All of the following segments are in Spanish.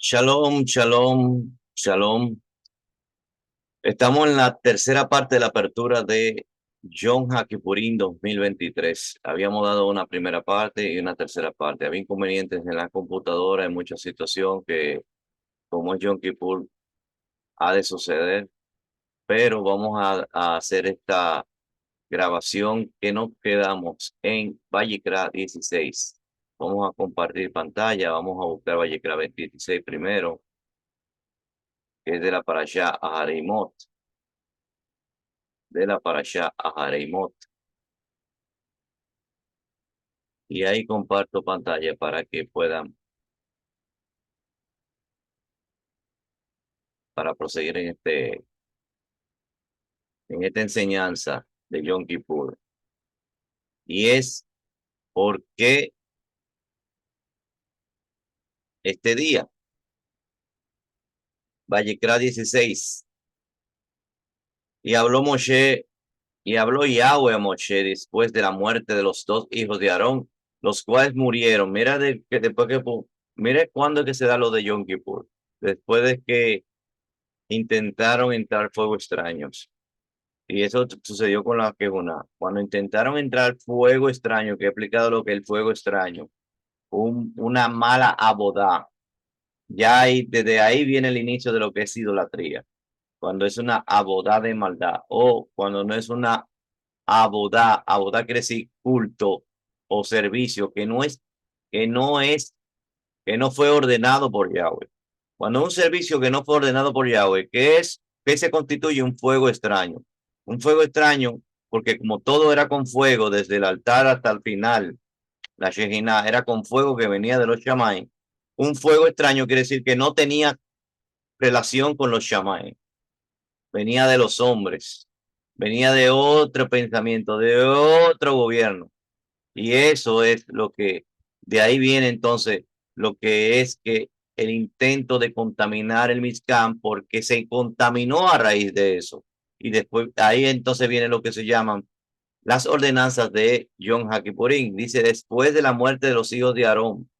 Shalom, shalom, shalom. Estamos en la tercera parte de la apertura de Yom Kippurín 2023. Habíamos dado una primera parte y una tercera parte. Había inconvenientes en la computadora, en muchas situaciones que, como es Yom Kippur, ha de suceder. Pero vamos a hacer esta grabación que nos quedamos en Vallecra 16. Vamos a compartir pantalla, vamos a buscar Vallecra 26 primero, que es de la parashá Ahareimot. De la parashá Ahareimot. Y ahí comparto pantalla para que puedan, para proseguir en esta enseñanza de Yom Kippur. Y es por qué este día, Vallecra 16, y habló Moshe, y habló Yahweh a Moshe después de la muerte de los dos hijos de Aarón, los cuales murieron. Mira que después que, mire cuándo es que se da lo de Yom Kippur. Después de que intentaron entrar fuego extraños. Y eso sucedió con la quejuna. Cuando intentaron entrar fuego extraño, que he explicado lo que es el fuego extraño, una mala abodá. Ya desde ahí viene el inicio de lo que es idolatría. Cuando es una abodá de maldad o cuando no es una abodá, abodá quiere decir culto o servicio que no es, que no fue ordenado por Yahweh. Cuando un servicio que no fue ordenado por Yahweh, que se constituye un fuego extraño. Un fuego extraño, porque como todo era con fuego, desde el altar hasta el final, la Shejinah era con fuego que venía de los Shamay. Un fuego extraño quiere decir que no tenía relación con los Shamay. Venía de los hombres, venía de otro pensamiento, de otro gobierno. Y eso es lo que, de ahí viene entonces lo que es que el intento de contaminar el Mizcán, porque se contaminó a raíz de eso. Y después, ahí entonces viene lo que se llaman las ordenanzas de Yom Kippurín. Dice, después de la muerte de los hijos de Aarón,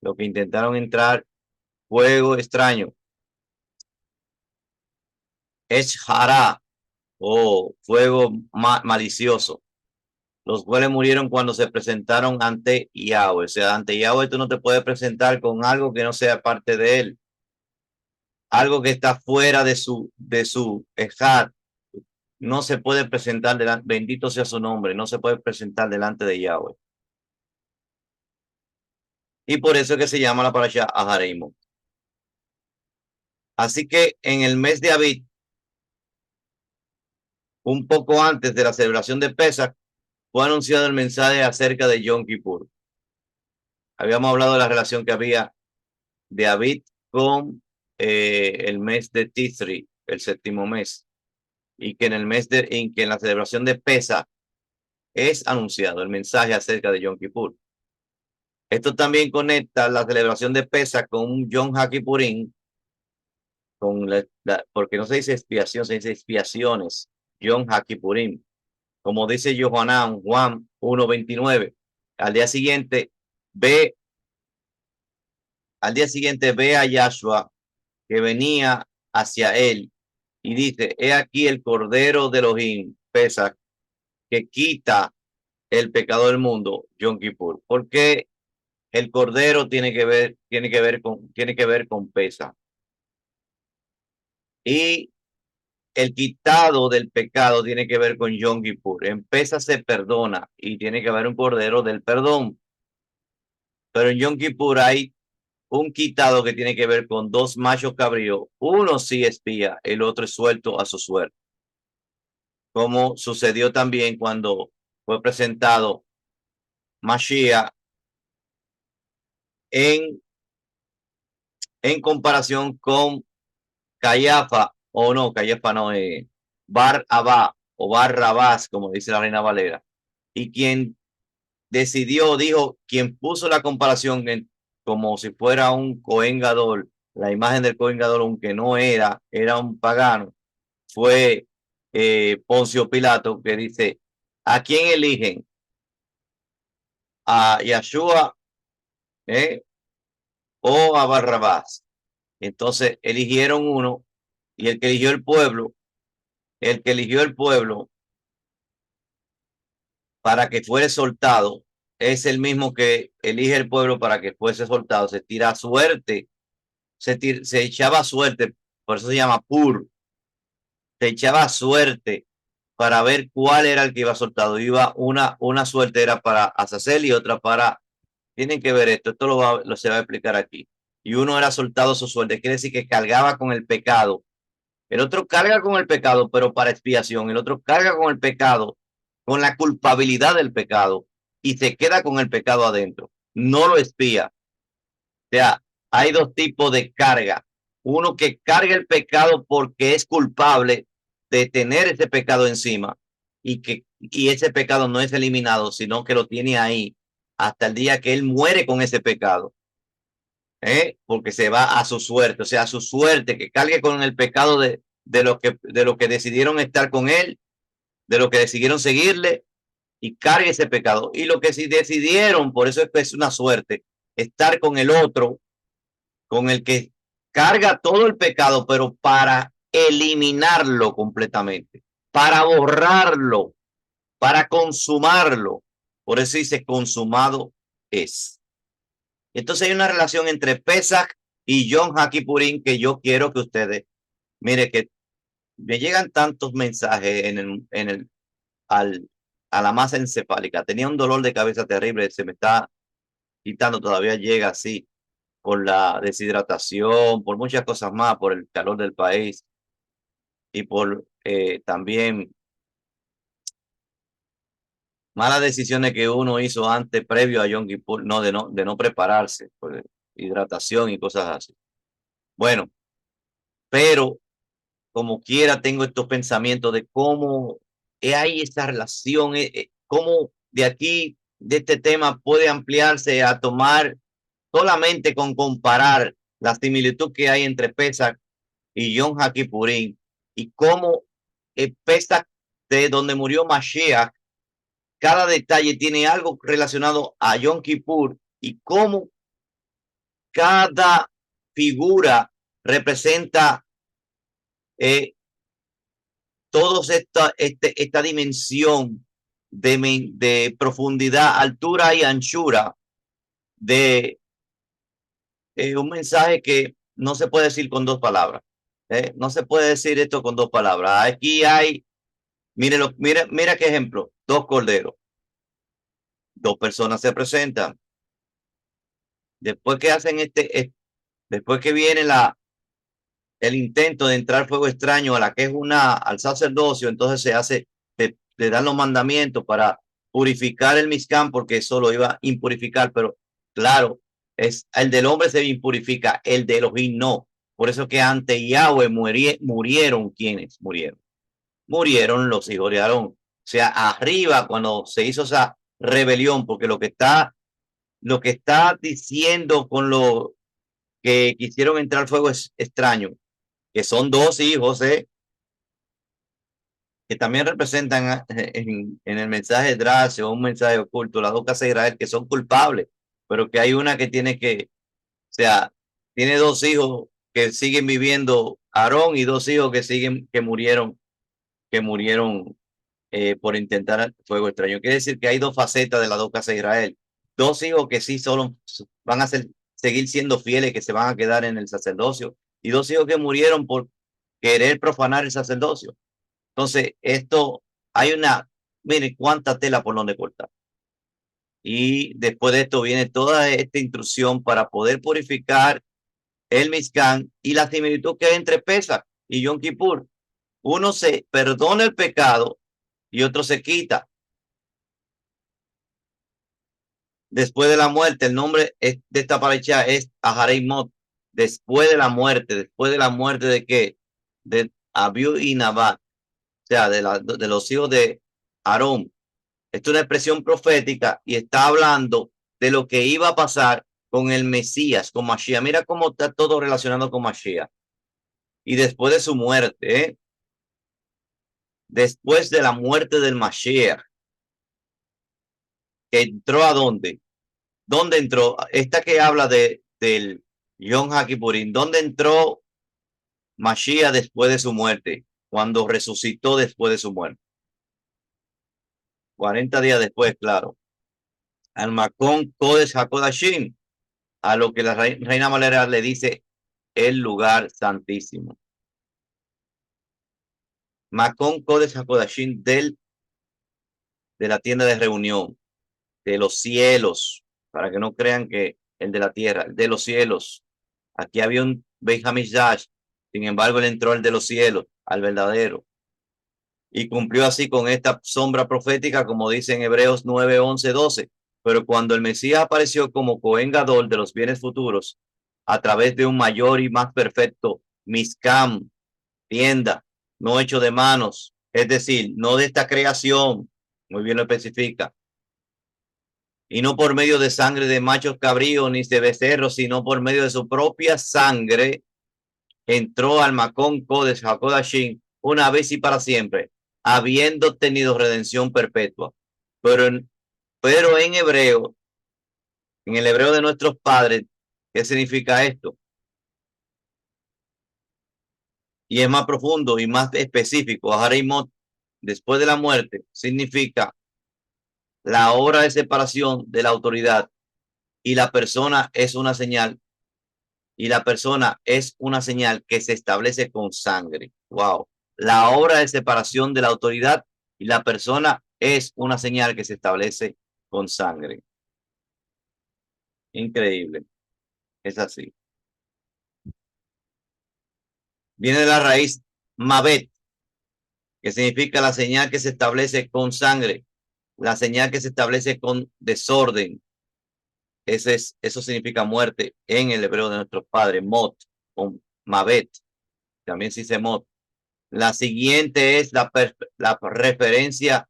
lo que intentaron entrar, fuego extraño, es Hará, o fuego malicioso, los cuales murieron cuando se presentaron ante Yahweh. O sea, ante Yahweh tú no te puedes presentar con algo que no sea parte de él, algo que está fuera de su ejad. No se puede presentar delante, bendito sea su nombre, no se puede presentar delante de Yahweh. Y por eso es que se llama la parasha Ahareimot. Así que en el mes de Abid, un poco antes de la celebración de Pesach, fue anunciado el mensaje acerca de Yom Kippur. Habíamos hablado de la relación que había de Abid con el mes de Tisri, el séptimo mes, y que en la celebración de Pesach es anunciado el mensaje acerca de Yom Kippur. Esto también conecta la celebración de Pesach con un Yom HaKippurín, porque no se dice expiación, se dice expiaciones, Yom HaKippurín. Como dice Yohanan, Juan 1:29, al día siguiente ve, al día siguiente ve a Yahshua que venía hacia él y dice, he aquí el Cordero de Elohim, Pesach, que quita el pecado del mundo, Yom Kippur. ¿Por qué el Cordero tiene que ver con Pesach? Y el quitado del pecado tiene que ver con Yom Kippur. En Pesach se perdona y tiene que haber un Cordero del perdón. Pero en Yom Kippur hay un quitado que tiene que ver con dos machos cabríos. Uno sí espía, el otro es suelto a su suerte. Como sucedió también cuando fue presentado Mashiach en, en comparación con Cayafa, o no, Cayafa no, Bar Abba o Barrabás, como dice la Reina Valera, y quien decidió, dijo, quien puso la comparación como si fuera un Cohen Gadol, la imagen del Cohen Gadol, aunque no era, era un pagano, fue Poncio Pilato, que dice, ¿a quién eligen? ¿A Yahshua o a Barrabás? Entonces eligieron uno y el que eligió el pueblo para que fuere soltado, es el mismo que elige el pueblo para que fuese soltado. Se tira a suerte, se echaba suerte, por eso se llama pur, se echaba suerte para ver cuál era el que iba soltado. Iba una suerte era para Azazel y otra para, tienen que ver esto se va a explicar aquí. Y uno era soltado su suerte, quiere decir que cargaba con el pecado. El otro carga con el pecado, pero para expiación. El otro carga con el pecado, con la culpabilidad del pecado, y se queda con el pecado adentro. No lo expía. O sea, hay dos tipos de carga. Uno que carga el pecado porque es culpable de tener ese pecado encima y ese pecado no es eliminado, sino que lo tiene ahí hasta el día que él muere con ese pecado. Porque se va a su suerte, o sea, a su suerte, que cargue con el pecado de lo que decidieron estar con él, de lo que decidieron seguirle, y cargue ese pecado. Y lo que sí decidieron, por eso es que es una suerte, estar con el otro, con el que carga todo el pecado, pero para eliminarlo completamente, para borrarlo, para consumarlo. Por eso dice consumado es. Entonces hay una relación entre Pesach y Yom HaKippurim que yo quiero que ustedes, mire que me llegan tantos mensajes al, a la masa encefálica. Tenía un dolor de cabeza terrible, se me está quitando, todavía llega así, por la deshidratación, por muchas cosas más, por el calor del país y por también malas decisiones que uno hizo antes, previo a Yom Kippur, de no prepararse, por hidratación y cosas así. Bueno, pero como quiera tengo estos pensamientos de cómo hay esta relación, cómo de aquí, de este tema puede ampliarse a tomar solamente con comparar la similitud que hay entre Pesach y Yom HaKippurim y cómo Pesach, de donde murió Mashiach, cada detalle tiene algo relacionado a Yom Kippur y cómo cada figura representa eh, toda esta dimensión de profundidad, altura y anchura de un mensaje que no se puede decir con dos palabras. No se puede decir esto con dos palabras. Aquí hay, mira qué ejemplo, dos corderos, dos personas se presentan. Después que hacen después que viene el intento de entrar fuego extraño a la que es al sacerdocio, entonces le dan los mandamientos para purificar el Mizcán, porque eso lo iba a impurificar, pero claro, el del hombre se impurifica, el de Elohim no. Por eso que ante Yahweh murieron quienes murieron. Murieron los hijos de Aarón. O sea, arriba cuando se hizo esa rebelión, porque lo que está diciendo con lo que quisieron entrar fuego es extraño, que son dos hijos, que también representan en el mensaje de Drace o un mensaje oculto, las dos casas de Israel que son culpables, pero que hay una que o sea, tiene dos hijos que siguen viviendo, Aarón, y dos hijos que murieron por intentar fuego extraño. Quiere decir que hay dos facetas de las dos casas de Israel. Dos hijos que sí solo van a seguir siendo fieles, que se van a quedar en el sacerdocio, y dos hijos que murieron por querer profanar el sacerdocio. Entonces, mire cuánta tela por donde cortar. Y después de esto viene toda esta instrucción para poder purificar el Mizcán y la similitud que hay entre Pesach y Yom Kippur. Uno se perdona el pecado y otro se quita. Después de la muerte, el nombre de esta pareja es Aharei Mot. Después de la muerte de qué? De Abiú y Nabat, o sea, de los hijos de Aarón. Esto es una expresión profética y está hablando de lo que iba a pasar con el Mesías, con Mashiach. Mira cómo está todo relacionado con Mashiach. Y después de su muerte, después de la muerte del Mashiach, ¿entró a dónde? ¿Dónde entró? Esta que habla del Yom HaKippurim. ¿Dónde entró Mashiach después de su muerte? Cuando resucitó después de su muerte. 40 días después, claro. Al Macón Kodesh HaKodashim, a lo que la Reina Valera le dice el lugar santísimo. Macón Kodesh HaKodashim de la tienda de reunión, de los cielos, para que no crean que el de la tierra, el de los cielos. Aquí había un Beit HaMikdash, sin embargo, él entró al de los cielos, al verdadero. Y cumplió así con esta sombra profética, como dice en Hebreos 9, 11, 12. Pero cuando el Mesías apareció como Cohen Gadol de los bienes futuros, a través de un mayor y más perfecto Miskam, tienda, no hecho de manos, es decir, no de esta creación, muy bien lo especifica, y no por medio de sangre de machos cabríos ni de becerros, sino por medio de su propia sangre, entró al Macón Kodesh HaKodashim una vez y para siempre, habiendo tenido redención perpetua. Pero en hebreo, en el hebreo de nuestros padres, ¿qué significa esto? Y es más profundo y más específico. Hareimot, después de la muerte, significa la obra de separación de la autoridad y la persona es una señal y la persona es una señal que se establece con sangre. Wow. La obra de separación de la autoridad y la persona es una señal que se establece con sangre. Increíble. Es así. Viene de la raíz Mabet, que significa la señal que se establece con sangre, la señal que se establece con desorden. Eso significa muerte en el hebreo de nuestros padres, Mot, con Mabet, también se dice Mot. La siguiente es la referencia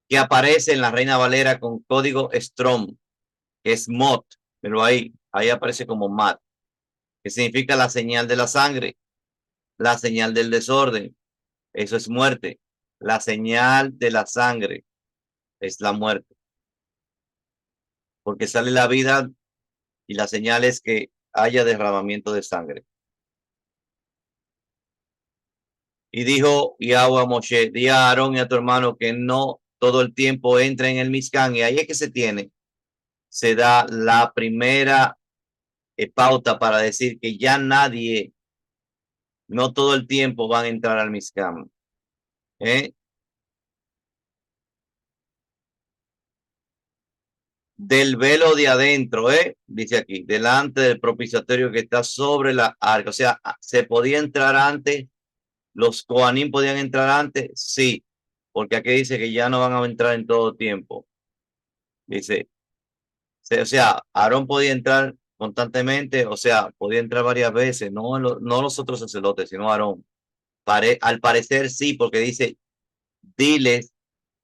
que aparece en la Reina Valera con código Strong, que es Mot, pero ahí aparece como Mat, que significa la señal de la sangre, la señal del desorden, eso es muerte. La señal de la sangre es la muerte, porque sale la vida y la señal es que haya derramamiento de sangre. Y dijo Yahweh a Moshe, di a Aarón y a tu hermano que no todo el tiempo entre en el Mishkan. Y ahí es que se da la primera pauta para decir que ya nadie, no todo el tiempo van a entrar al Mishkan. ¿Eh? Del velo de adentro, dice aquí, delante del propiciatorio que está sobre la arca. O sea, ¿se podía entrar antes? ¿Los Kohanim podían entrar antes? Sí, porque aquí dice que ya no van a entrar en todo tiempo. Dice, o sea, Aarón podía entrar constantemente, o sea, podía entrar varias veces, no los otros sacerdotes, sino Aarón. Al parecer sí, porque dice, diles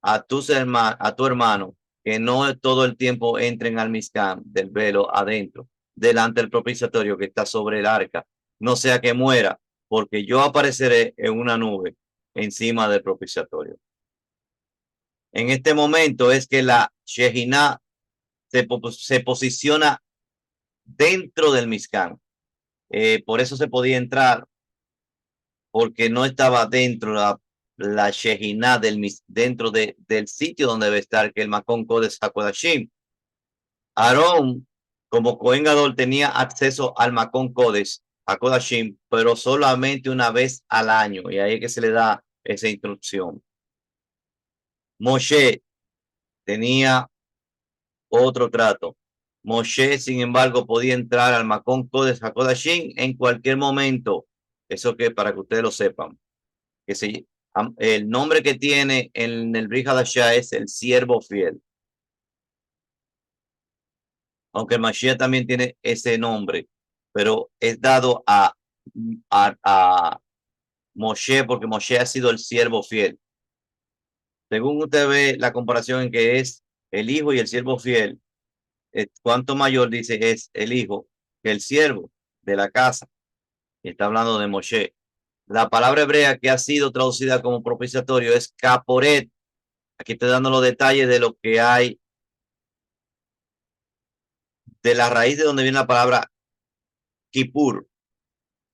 a tu hermano que no todo el tiempo entren al Mishkan del velo adentro, delante del propiciatorio que está sobre el arca, no sea que muera, porque yo apareceré en una nube encima del propiciatorio. En este momento es que la Shejinah se posiciona dentro del Mishkan. Por eso se podía entrar, porque no estaba dentro la Shejinah dentro del sitio donde debe estar, que el Makon Kodesh HaKodashim. Aarón, como Cohen Gadol, tenía acceso al Makon Kodesh HaKodashim, pero solamente una vez al año, y ahí es que se le da esa instrucción. Moshe tenía otro trato. Moshe, sin embargo, podía entrar al Makon Kodesh HaKodashim en cualquier momento. Eso que para que ustedes lo sepan. El nombre que tiene en el Brit Hadashah es el siervo fiel. Aunque Mashiach también tiene ese nombre, pero es dado a Moshe porque Moshe ha sido el siervo fiel. Según usted ve la comparación en que es el hijo y el siervo fiel, cuánto mayor dice es el hijo que el siervo de la casa. Y está hablando de Moshe. La palabra hebrea que ha sido traducida como propiciatorio es caporet. Aquí estoy dando los detalles de lo que hay, de la raíz de donde viene la palabra Kippur,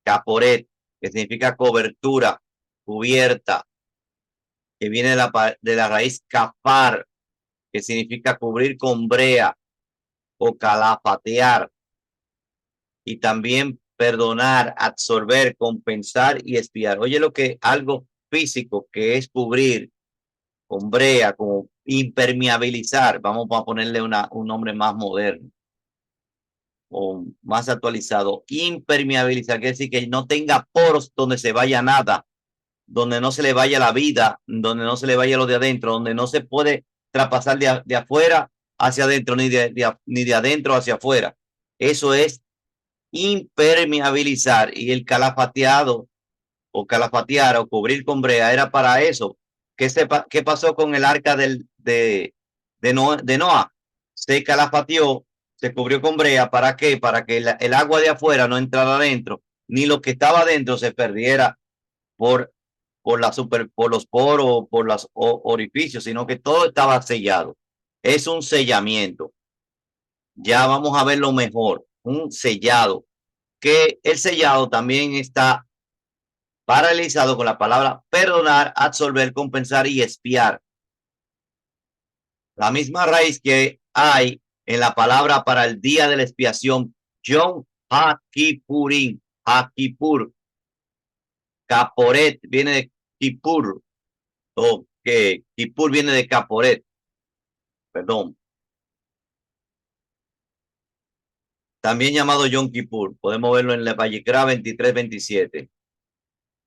Caporet, que significa cobertura, cubierta, que viene de la raíz capar, que significa cubrir con brea o calafatear, y también perdonar, absorber, compensar y espiar. Oye, lo que algo físico que es cubrir con brea, como impermeabilizar, vamos a ponerle un nombre más moderno o más actualizado, impermeabilizar, quiere decir que no tenga poros donde se vaya nada, donde no se le vaya la vida, donde no se le vaya lo de adentro, donde no se puede traspasar de afuera hacia adentro, ni de adentro hacia afuera. Eso es impermeabilizar, y el calafateado o calafatear o cubrir con brea era para eso. ¿Qué pasó con el arca de Noah? Se calafateó, se cubrió con brea. ¿Para qué? Para que el agua de afuera no entrara adentro, ni lo que estaba adentro se perdiera por, por los poros, por los orificios, sino que todo estaba sellado. Es un sellamiento. Ya vamos a ver lo mejor, un sellado, que el sellado también está paralizado con la palabra perdonar, absolver, compensar y espiar. La misma raíz que hay en la palabra para el día de la expiación, Yom HaKippurim, HaKippur, Caporet viene de Kippur, o que Kippur viene de Caporet, perdón. También llamado Yom Kippur, podemos verlo en la Vallecra 23-27.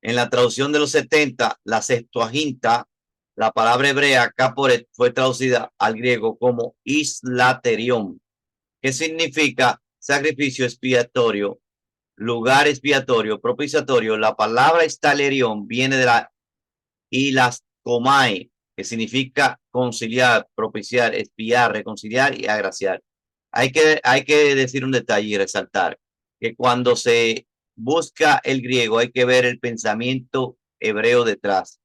En la traducción de los 70, la Septuaginta, la palabra hebrea Caporet fue traducida al griego como islaterión, que significa sacrificio expiatorio, lugar expiatorio, propiciatorio. La palabra estalerión viene de la ilascomai, que significa conciliar, propiciar, expiar, reconciliar y agraciar. Hay que decir un detalle y resaltar que cuando se busca el griego hay que ver el pensamiento hebreo detrás.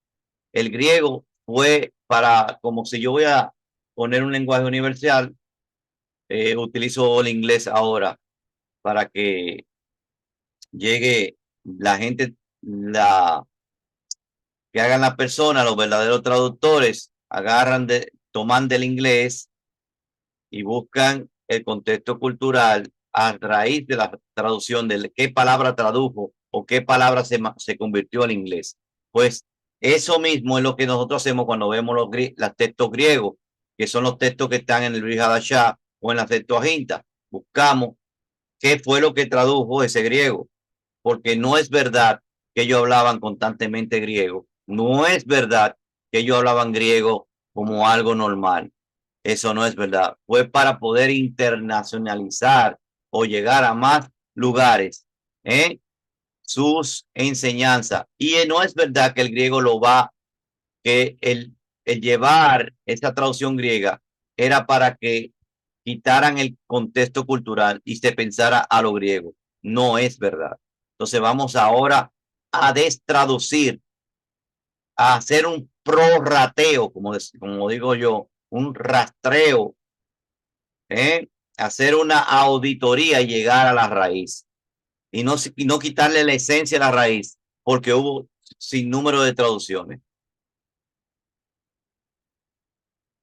El griego fue para, como si yo voy a poner un lenguaje universal, utilizo el inglés ahora para que llegue la gente, que hagan las personas, los verdaderos traductores, toman del inglés y buscan el contexto cultural a raíz de la traducción de qué palabra tradujo o qué palabra se convirtió al inglés. Pues eso mismo es lo que nosotros hacemos cuando vemos los textos griegos, que son los textos que están en el Brit Hadashah o en la Septuaginta. Buscamos qué fue lo que tradujo ese griego, porque no es verdad que ellos hablaban constantemente griego, no es verdad que ellos hablaban griego como algo normal. Eso no es verdad. Fue para poder internacionalizar o llegar a más lugares, ¿eh? Sus enseñanzas. Y no es verdad que el griego que el llevar esa traducción griega era para que quitaran el contexto cultural y se pensara a lo griego. No es verdad. Entonces vamos ahora a destraducir, a hacer un prorrateo, como digo yo, un rastreo, hacer una auditoría y llegar a la raíz y no quitarle la esencia a la raíz, porque hubo sin número de traducciones.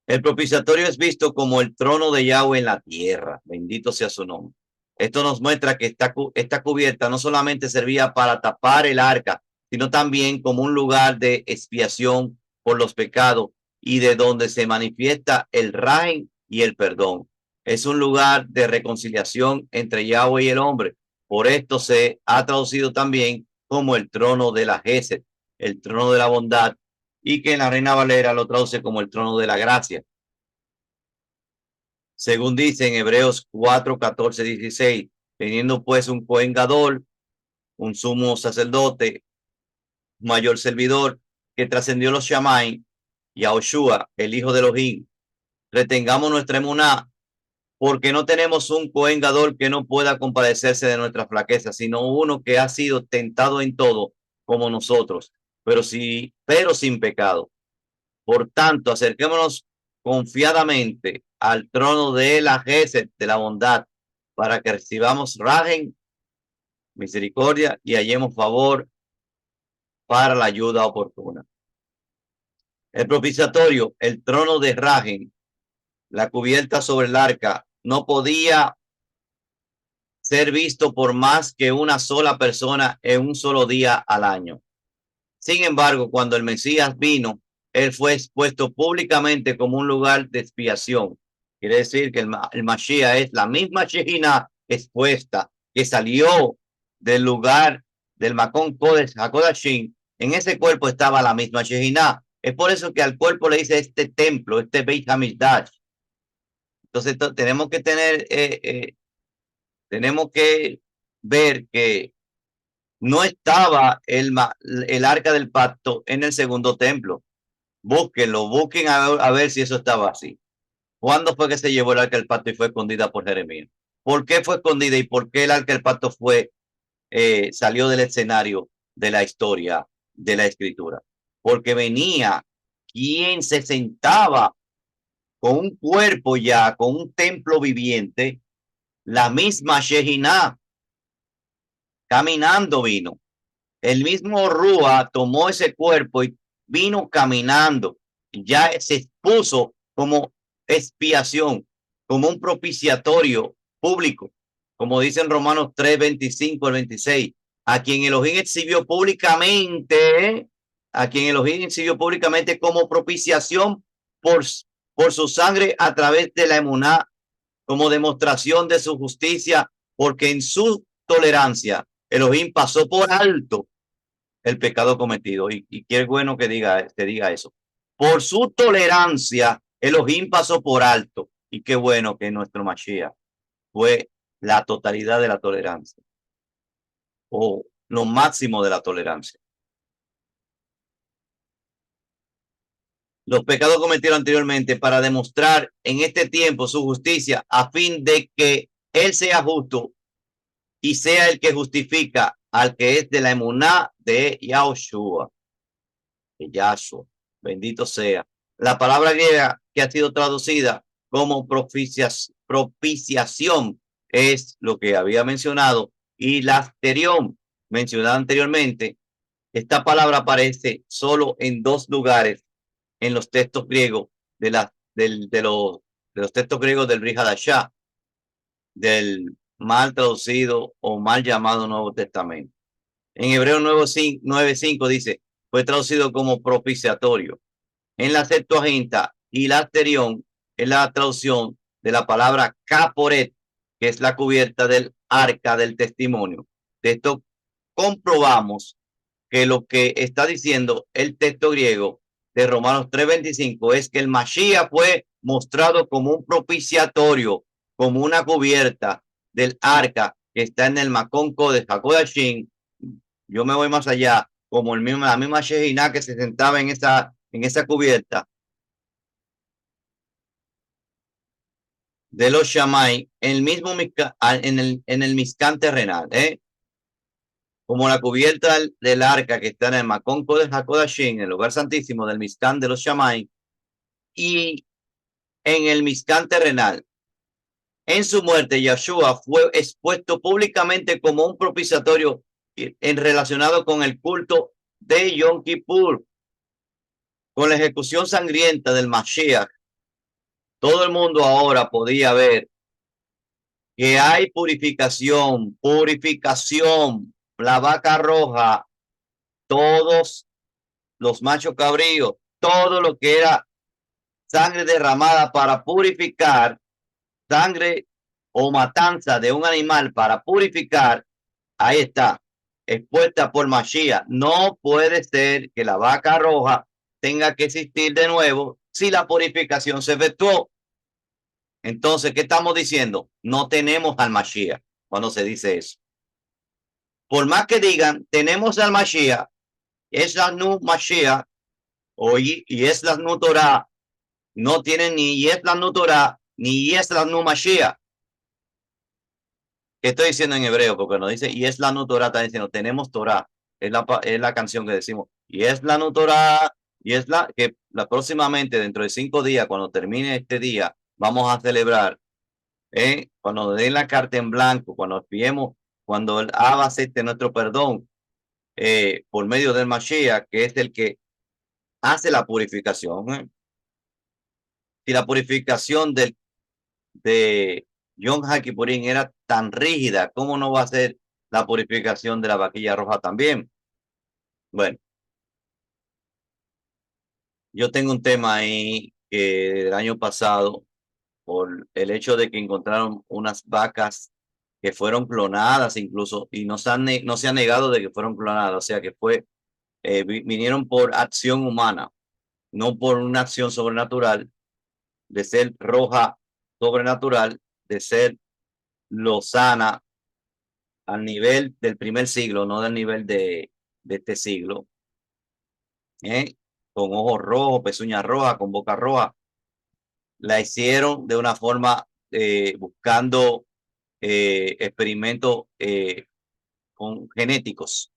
El propiciatorio es visto como el trono de Yahweh en la tierra. Bendito sea su nombre. Esto nos muestra que esta cubierta no solamente servía para tapar el arca, sino también como un lugar de expiación por los pecados y de donde se manifiesta el rain y el perdón. Es un lugar de reconciliación entre Yahweh y el hombre. Por esto se ha traducido también como el trono de la Gesed, el trono de la bondad, y que en la Reina Valera lo traduce como el trono de la gracia. Según dice en Hebreos 4, 14, 16, teniendo pues un Cohen Gadol, un sumo sacerdote, mayor servidor, que trascendió los Shammai, y a Oshua, el hijo de Elohim, retengamos nuestra emuná, porque no tenemos un Cohen Gadol que no pueda compadecerse de nuestra flaqueza, sino uno que ha sido tentado en todo como nosotros, pero sin pecado. Por tanto, acerquémonos confiadamente al trono de la Gesed, de la bondad, para que recibamos rajen misericordia y hallemos favor para la ayuda oportuna. El propiciatorio, el trono de Ragen, la cubierta sobre el arca, no podía ser visto por más que una sola persona en un solo día al año. Sin embargo, cuando el Mesías vino, él fue expuesto públicamente como un lugar de expiación. Quiere decir que el Mashiach es la misma Shejina expuesta que salió del lugar del Makon Kodesh HaKodashim. En ese cuerpo estaba la misma Shejina. Es por eso que al cuerpo le dice este templo, este Beit HaMikdash. Entonces tenemos que ver que no estaba el arca del pacto en el segundo templo. Búsquenlo, busquen a ver si eso estaba así. ¿Cuándo fue que se llevó el arca del pacto y fue escondida por Jeremías? ¿Por qué fue escondida y por qué el arca del pacto salió del escenario de la historia de la escritura? Porque venía quien se sentaba con un cuerpo ya, con un templo viviente, la misma Shehinah, caminando vino. El mismo Rúa tomó ese cuerpo y vino caminando. Ya se expuso como expiación, como un propiciatorio público, como dicen Romanos 3, 25 al 26, a quien Elohim exhibió públicamente, como propiciación por, por su sangre a través de la emuná, como demostración de su justicia, porque en su tolerancia Elohim pasó por alto el pecado cometido. Y qué bueno que diga eso. Por su tolerancia, Elohim pasó por alto. Y qué bueno que nuestro Mashiach fue la totalidad de la tolerancia, o lo máximo de la tolerancia. Los pecados cometidos anteriormente para demostrar en este tiempo su justicia, a fin de que Él sea justo y sea el que justifica al que es de la emuná de Yahushua. De Yahshua. Bendito sea. La palabra griega que ha sido traducida como propiciación es lo que había mencionado, y la asterión mencionada anteriormente. Esta palabra aparece solo en dos lugares en los textos griegos de los textos griegos del Brit Hadashah, del mal traducido o mal llamado Nuevo Testamento. En Hebreo 9:5 dice, fue traducido como propiciatorio. En la Septuaginta y la Asterión es la traducción de la palabra caporet, que es la cubierta del arca del testimonio. De esto comprobamos que lo que está diciendo el texto griego de Romanos 3:25 es que el Mashiach fue mostrado como un propiciatorio, como una cubierta del arca que está en el Makon Kodesh HaKodashim. Yo me voy más allá, como la misma Shejina que se sentaba en esa cubierta de los Shammai, en el Mizcán terrenal, como la cubierta del arca que está en el Makon Kodesh HaKodashim, en el lugar santísimo del Mizcán de los Shammai, y en el Mizcán terrenal. En su muerte, Yahshua fue expuesto públicamente como un propiciatorio relacionado con el culto de Yom Kippur, con la ejecución sangrienta del Mashiach. Todo el mundo ahora podía ver que hay purificación, la vaca roja, todos los machos cabríos, todo lo que era sangre derramada para purificar, sangre o matanza de un animal para purificar, ahí está, expuesta por Mashiach. No puede ser que la vaca roja tenga que existir de nuevo si la purificación se efectuó. Entonces, ¿qué estamos diciendo? No tenemos al Mashiach cuando se dice eso. Por más que digan, tenemos al Mashiach, es la Nu Mashiach, y es la Nu Torah, no tienen ni es la Nu Torah, ni es la Nu Mashiach. ¿Qué estoy diciendo en hebreo? Porque nos dice, y es la Nu Torah, está diciendo, tenemos Torah. Es la canción que decimos, y es la Nu Torah, y es próximamente, dentro de 5 días, cuando termine este día, vamos a celebrar. Cuando den la carta en blanco, cuando enviemos cuando el Abba acepte nuestro perdón por medio del Mashiach, que es el que hace la purificación. Si la purificación de Yom HaKippurim era tan rígida, ¿cómo no va a ser la purificación de la vaquilla roja también? Bueno, yo tengo un tema ahí que el año pasado, por el hecho de que encontraron unas vacas que fueron clonadas incluso, y no se ha negado de que fueron clonadas, o sea que vinieron por acción humana, no por una acción sobrenatural, de ser roja sobrenatural, de ser lozana al nivel del primer siglo, no del nivel de este siglo, ¿eh? Con ojos rojos, pezuñas rojas, con boca roja. La hicieron de una forma buscando experimentos con genéticos.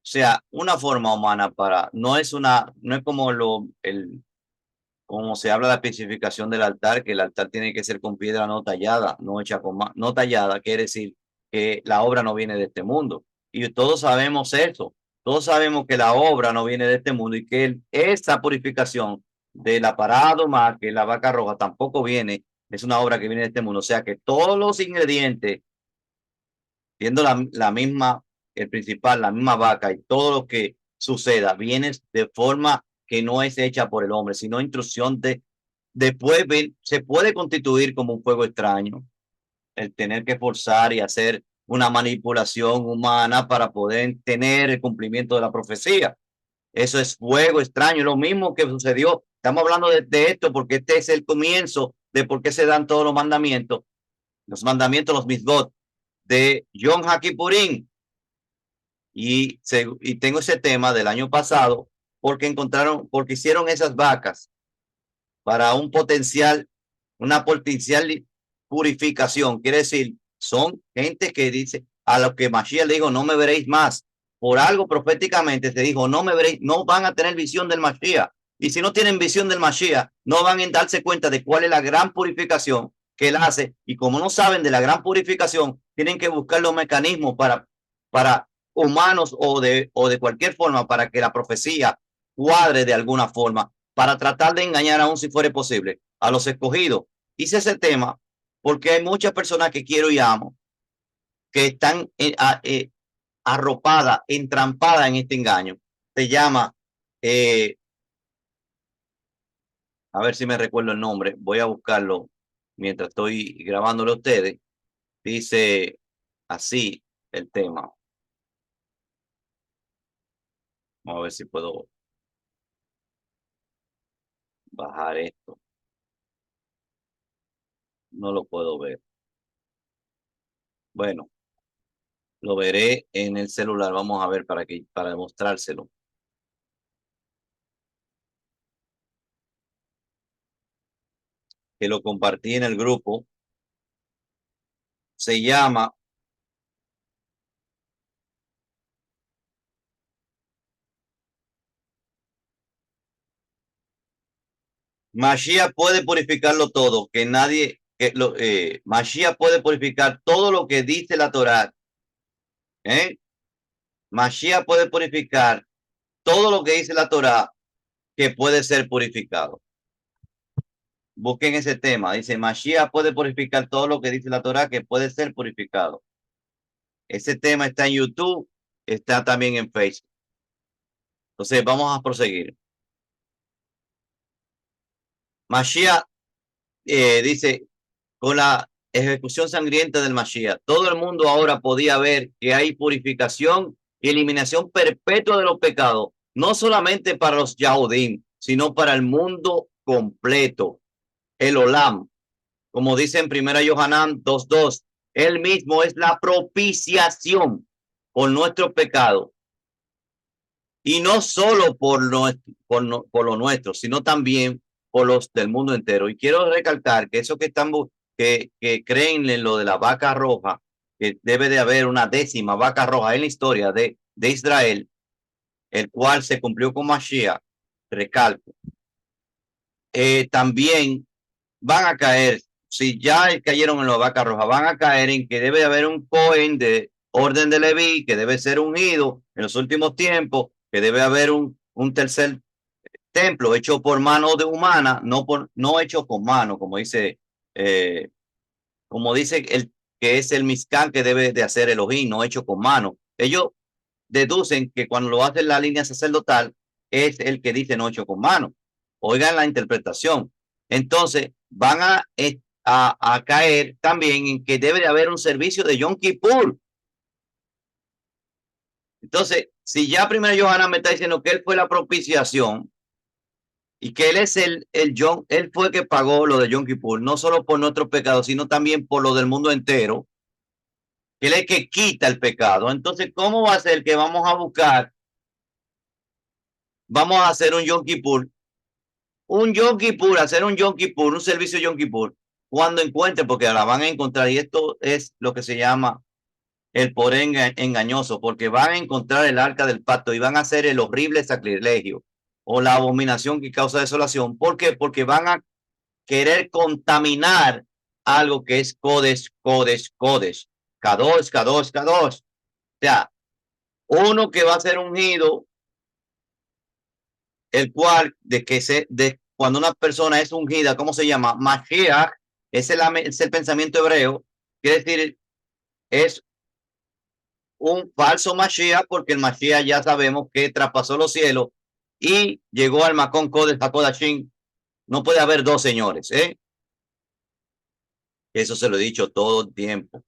O sea, una forma humana no es como como se habla de la especificación del altar, que el altar tiene que ser con piedra no tallada, no hecha no tallada, quiere decir que la obra no viene de este mundo. Y todos sabemos eso, todos sabemos que la obra no viene de este mundo y que esa purificación de la parada más que la vaca roja tampoco viene, es una obra que viene de este mundo. O sea que todos los ingredientes, siendo la misma, el principal, la misma vaca y todo lo que suceda, viene de forma que no es hecha por el hombre, sino instrucción después se puede constituir como un fuego extraño, el tener que forzar y hacer una manipulación humana para poder tener el cumplimiento de la profecía. Eso es fuego extraño, lo mismo que sucedió. Estamos hablando de esto porque este es el comienzo de por qué se dan todos los mandamientos, los mitzvot de Yom HaKippurim. Y tengo ese tema del año pasado porque hicieron esas vacas para una potencial purificación. Quiere decir, son gente que dice, a lo que Mashiach le dijo, no me veréis más. Por algo proféticamente se dijo, no me veréis, no van a tener visión del Mashiach. Y si no tienen visión del Mashiach, no van a darse cuenta de cuál es la gran purificación que él hace. Y como no saben de la gran purificación, tienen que buscar los mecanismos para humanos o de cualquier forma para que la profecía cuadre de alguna forma para tratar de engañar aún si fuera posible a los escogidos. Hice ese tema porque hay muchas personas que quiero y amo que están arropadas, entrampadas en este engaño. Se llama, a ver si me recuerdo el nombre, voy a buscarlo mientras estoy grabándolo a ustedes. Dice así el tema. Vamos a ver si puedo bajar esto. No lo puedo ver. Bueno, lo veré en el celular. Vamos a ver para demostrárselo. Que lo compartí en el grupo. Se llama Mashiach puede purificarlo todo, que nadie, Mashiach puede purificar todo lo que dice la Torá. Mashiach puede purificar todo lo que dice la Torá que puede ser purificado. Busquen ese tema. Dice, Mashiach puede purificar todo lo que dice la Torá que puede ser purificado. Ese tema está en YouTube, está también en Facebook. Entonces, vamos a proseguir. Mashiach dice, con la ejecución sangrienta del Mashiach, todo el mundo ahora podía ver que hay purificación y eliminación perpetua de los pecados, no solamente para los Yahudim, sino para el mundo completo, el Olam. Como dice en 1 Yohanan 2:2, él mismo es la propiciación por nuestro pecado. Y no solo por lo nuestro, sino también por los del mundo entero. Y quiero recalcar que eso que creen en lo de la vaca roja, que debe de haber una décima vaca roja en la historia de Israel, el cual se cumplió con Mashiach, recalco. También van a caer, si ya cayeron en la vaca roja, van a caer en que debe de haber un Cohen orden de Leví, que debe ser ungido en los últimos tiempos, que debe haber un tercer templo hecho por mano de humana, no hecho con mano, eh, como dice el que es el Mizcán que debe de hacer Elohim, no hecho con mano. Ellos deducen que cuando lo hace la línea sacerdotal es el que dice no hecho con mano. Oigan la interpretación. Entonces van a caer también en que debe de haber un servicio de Yom Kippur. Entonces, si ya primero Johanan me está diciendo que él fue la propiciación y que él es él fue que pagó lo de Yom Kippur, no solo por nuestros pecados, sino también por lo del mundo entero, que él es el que quita el pecado. Entonces, ¿cómo va a ser que vamos a buscar, vamos a hacer un Yom Kippur, hacer un Yom Kippur, un servicio Yom Kippur, cuando encuentre, porque la van a encontrar, y esto es lo que se llama el poder engañoso, porque van a encontrar el arca del pacto y van a hacer el horrible sacrilegio o la abominación que causa desolación. ¿Por qué? Porque van a querer contaminar algo que es Kodesh, Kodesh, Kodesh, Kadosh, Kadosh, Kadosh. O sea, uno que va a ser ungido, el cual de cuando una persona es ungida, ¿cómo se llama? Mashiach, es el pensamiento hebreo, quiere decir, es un falso Mashiach, porque el Mashiach ya sabemos que traspasó los cielos y llegó al Macón Kodesh HaKodashim. No puede haber dos señores, ¿eh? Eso se lo he dicho todo el tiempo.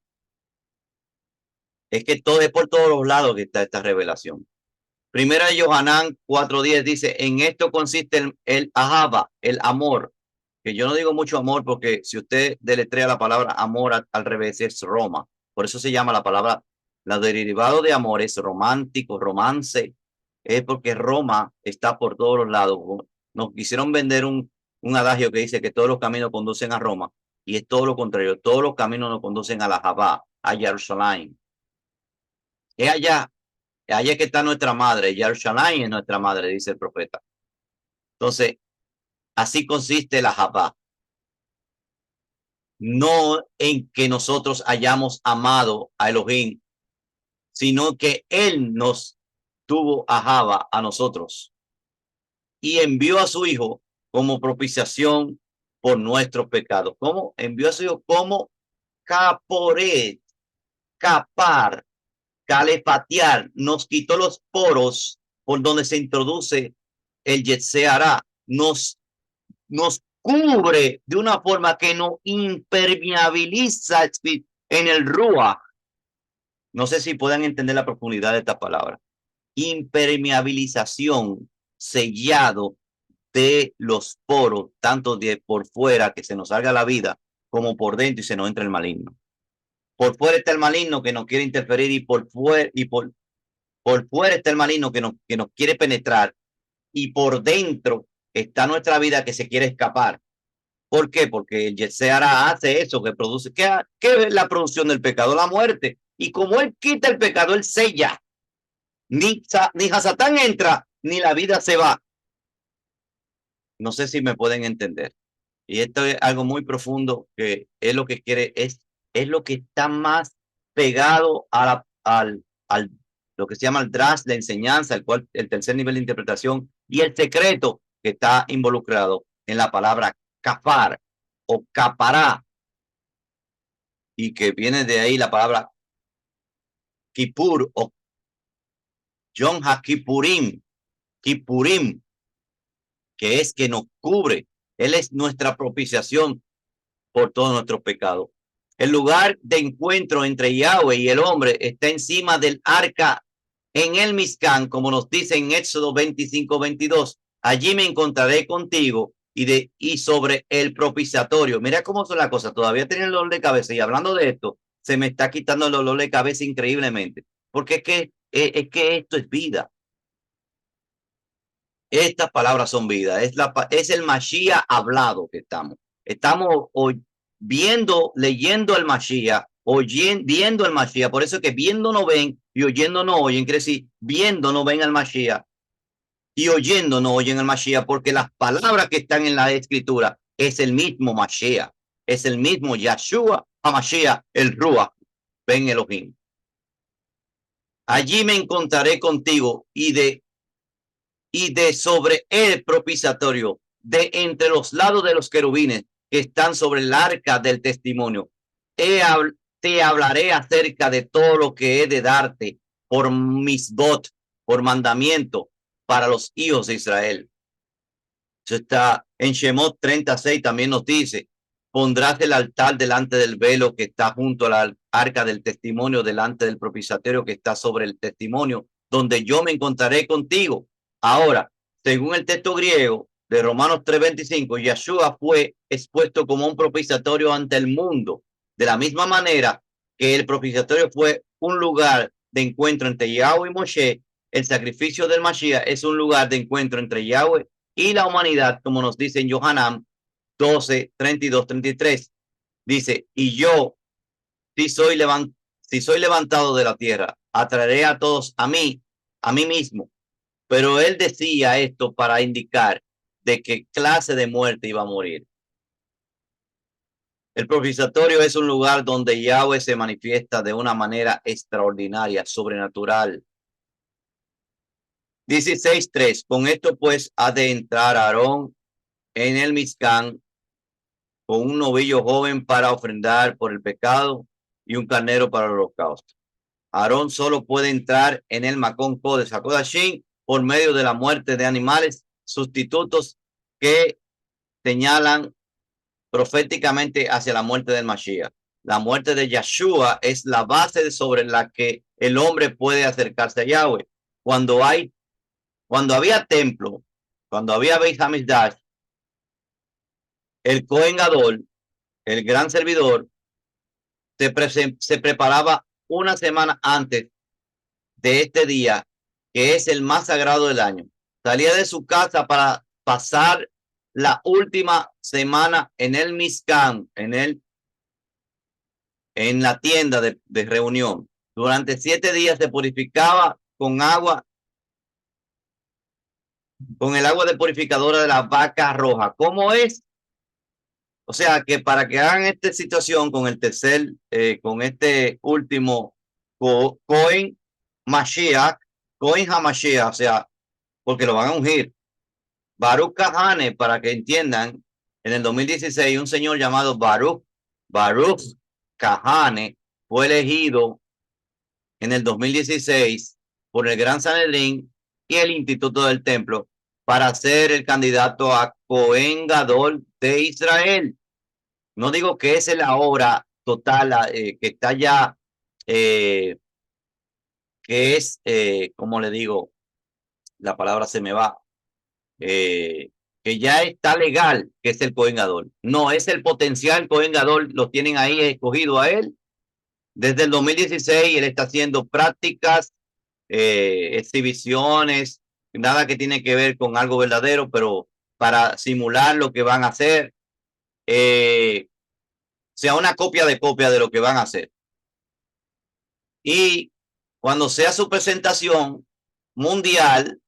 Es que todo es por todos los lados que está esta revelación. Primera de Yohanan 4:10 dice, en esto consiste el ahaba, el amor. Que yo no digo mucho amor porque si usted deletrea la palabra amor al revés es Roma. Por eso se llama la palabra, la derivado de amor es romántico, romance. Es porque Roma está por todos los lados. Nos quisieron vender un adagio que dice que todos los caminos conducen a Roma y es todo lo contrario. Todos los caminos nos conducen a la Jabá, a Jerusalén. Es allá que está nuestra madre. Jerusalén es nuestra madre, dice el profeta. Entonces, así consiste la Jabá. No en que nosotros hayamos amado a Elohim, sino que Él nos tuvo a Java a nosotros y envió a su Hijo como propiciación por nuestros pecados. ¿Cómo? Envió a su Hijo como caporet, capar, calefatear, nos quitó los poros por donde se introduce el Yetzeará, nos cubre de una forma que nos impermeabiliza en el Ruach. No sé si puedan entender la profundidad de esta palabra. Impermeabilización, sellado de los poros, tanto de por fuera que se nos salga la vida, como por dentro y se nos entra el maligno. Por fuera está el maligno que nos quiere interferir y por fuera está el maligno que nos quiere penetrar y por dentro está nuestra vida que se quiere escapar. ¿Por qué? Porque el Yetzirah hace eso, que produce. ¿Qué es la producción del pecado? La muerte. Y como él quita el pecado, él sella. Ni Hasatán entra, ni la vida se va. No sé si me pueden entender. Y esto es algo muy profundo que es lo que quiere, es lo que está más pegado al lo que se llama el drash, la enseñanza, el tercer nivel de interpretación y el secreto que está involucrado en la palabra kafar o capará, y que viene de ahí la palabra Kippur o Yom HaKippurim, Kippurim, que es que nos cubre. Él es nuestra propiciación por todos nuestros pecados. El lugar de encuentro entre Yahweh y el hombre está encima del arca en el Mizcán, como nos dice en Éxodo 25:22. Allí me encontraré contigo y sobre el propiciatorio. Mira cómo son las cosas. Todavía tienen el dolor de cabeza y hablando de esto, se me está quitando el dolor de cabeza increíblemente. Porque es que esto es vida. Estas palabras son vida. Es el Mashiach hablado que estamos. Estamos hoy viendo, leyendo el Mashiach, viendo el Mashiach. Por eso es que viendo no ven y oyendo no oyen. Quiere decir, viendo no ven al Mashiach y oyendo no oyen al Mashiach, porque las palabras que están en la escritura es el mismo Mashiach. Es el mismo Yahshua HaMashiach, el Ruach Ben Elohim. Allí me encontraré contigo y de sobre el propiciatorio, de entre los lados de los querubines que están sobre el arca del testimonio. Te hablaré acerca de todo lo que he de darte por misbot, por mandamiento para los hijos de Israel. Eso está en Shemot 36, también nos dice, pondrás el altar delante del velo que está junto a la arca del testimonio, delante del propiciatorio que está sobre el testimonio, donde yo me encontraré contigo. Ahora, según el texto griego de Romanos 3:25, Yeshua fue expuesto como un propiciatorio ante el mundo, de la misma manera que el propiciatorio fue un lugar de encuentro entre Yahweh y Moshe. El sacrificio del Mashiach es un lugar de encuentro entre Yahweh y la humanidad, como nos dice en Yohanan 12, 32, 33. Dice, y yo, si soy, si soy levantado de la tierra, atraeré a todos a mí mismo. Pero él decía esto para indicar de qué clase de muerte iba a morir. El propiciatorio es un lugar donde Yahweh se manifiesta de una manera extraordinaria, sobrenatural. 16:3. Con esto pues ha de entrar Aarón en el Mizcán con un novillo joven para ofrendar por el pecado y un carnero para el holocausto. Aarón solo puede entrar en el Macón Kodesh HaKodashim por medio de la muerte de animales sustitutos que señalan proféticamente hacia la muerte del Mashiach. La muerte de Yeshua es la base sobre la que el hombre puede acercarse a Yahweh. Cuando había templo, cuando había Beit HaMikdash, el Cohen Gadol, el gran servidor, se preparaba una semana antes de este día, que es el más sagrado del año. Salía de su casa para pasar la última semana en el Mizcán, en la tienda de reunión. Durante 7 días se purificaba con el agua de purificadora de la vaca roja. ¿Cómo es? O sea que para que hagan esta situación con el con este último Cohen Mashiach, Cohen HaMashiach, o sea, porque lo van a ungir. Baruch Kahane, para que entiendan, en el 2016 un señor llamado Baruch Kahane fue elegido en el 2016 por el Gran Sanedrín y el Instituto del Templo para ser el candidato a Cohen Gadol de Israel. No digo que esa es la obra total, que está ya, que es, como le digo, la palabra se me va, eh, que ya está legal, que es el Cohen Gadol. No, es el potencial Cohen Gadol, lo tienen ahí escogido a él. Desde el 2016 él está haciendo prácticas, exhibiciones, nada que tiene que ver con algo verdadero, pero para simular lo que van a hacer, sea una copia de lo que van a hacer. Y cuando sea su presentación mundial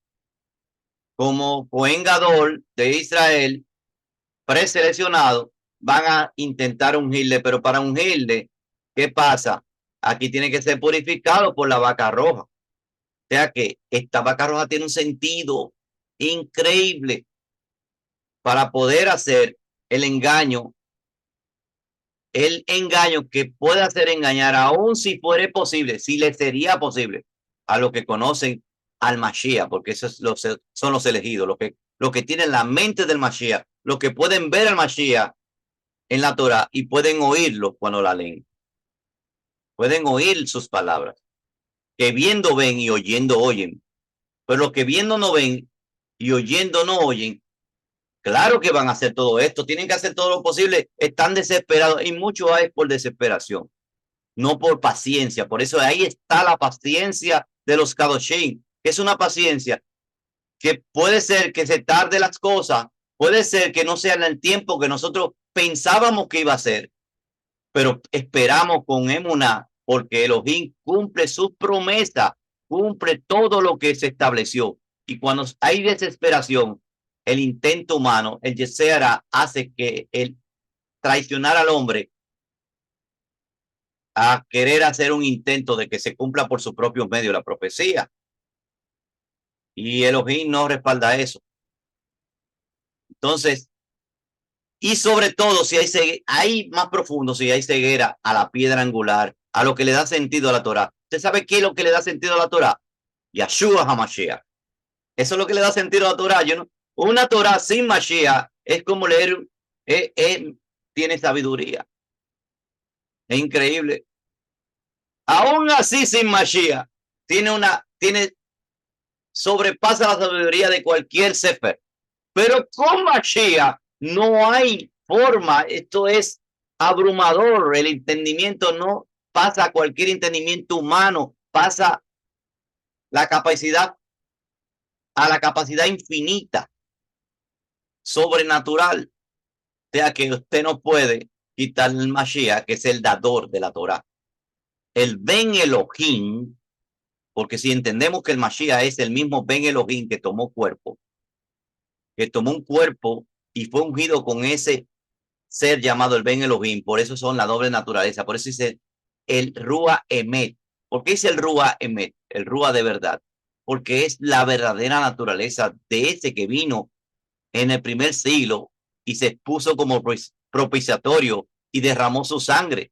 como Cohen Gadol de Israel, preseleccionado, van a intentar ungirle, pero para ungirle, ¿qué pasa? Aquí tiene que ser purificado por la vaca roja. O sea que esta vaca roja tiene un sentido increíble para poder hacer el engaño que puede hacer engañar, aún si fuera posible, si le sería posible a los que conocen al Mashiach, porque esos son los elegidos, los que tienen la mente del Mashiach, los que pueden ver al Mashiach en la Torah y pueden oírlo cuando la leen. Pueden oír sus palabras, que viendo ven y oyendo oyen, pero los que viendo no ven y oyendo no oyen, claro que van a hacer todo esto, tienen que hacer todo lo posible, están desesperados y mucho hay por desesperación, no por paciencia. Por eso ahí está la paciencia de los Kadoshim, que es una paciencia que puede ser que se tarde las cosas, puede ser que no sea en el tiempo que nosotros pensábamos que iba a ser, pero esperamos con emuná, porque Elohim cumple su promesa, cumple todo lo que se estableció. Y cuando hay desesperación, el intento humano, el Yesera, hace que el traicionar al hombre a querer hacer un intento de que se cumpla por sus propios medios la profecía. Y Elohim no respalda eso. Entonces, y sobre todo si hay más profundo, si hay ceguera a la piedra angular, a lo que le da sentido a la Torah. ¿Usted sabe qué es lo que le da sentido a la Torah? Yahshua HaMashiach. Eso es lo que le da sentido a la Torah. Una Torah sin Mashiach es como leer, tiene sabiduría. Es increíble. Aún así sin Mashiach, sobrepasa la sabiduría de cualquier sefer. Pero con Mashiach no hay forma. Esto es abrumador. El entendimiento no pasa a cualquier entendimiento humano, pasa la capacidad a la capacidad infinita, sobrenatural. O sea que usted no puede quitar el Mashiach, que es el dador de la Torah. El Ben Elohim, porque si entendemos que el Mashiach es el mismo Ben Elohim que tomó un cuerpo y fue ungido con ese ser llamado el Ben Elohim, por eso son la doble naturaleza, por eso dice el Rúa Emet. ¿Por qué dice el Rúa Emet? El Rúa de verdad, porque es la verdadera naturaleza de ese que vino en el primer siglo y se expuso como propiciatorio y derramó su sangre.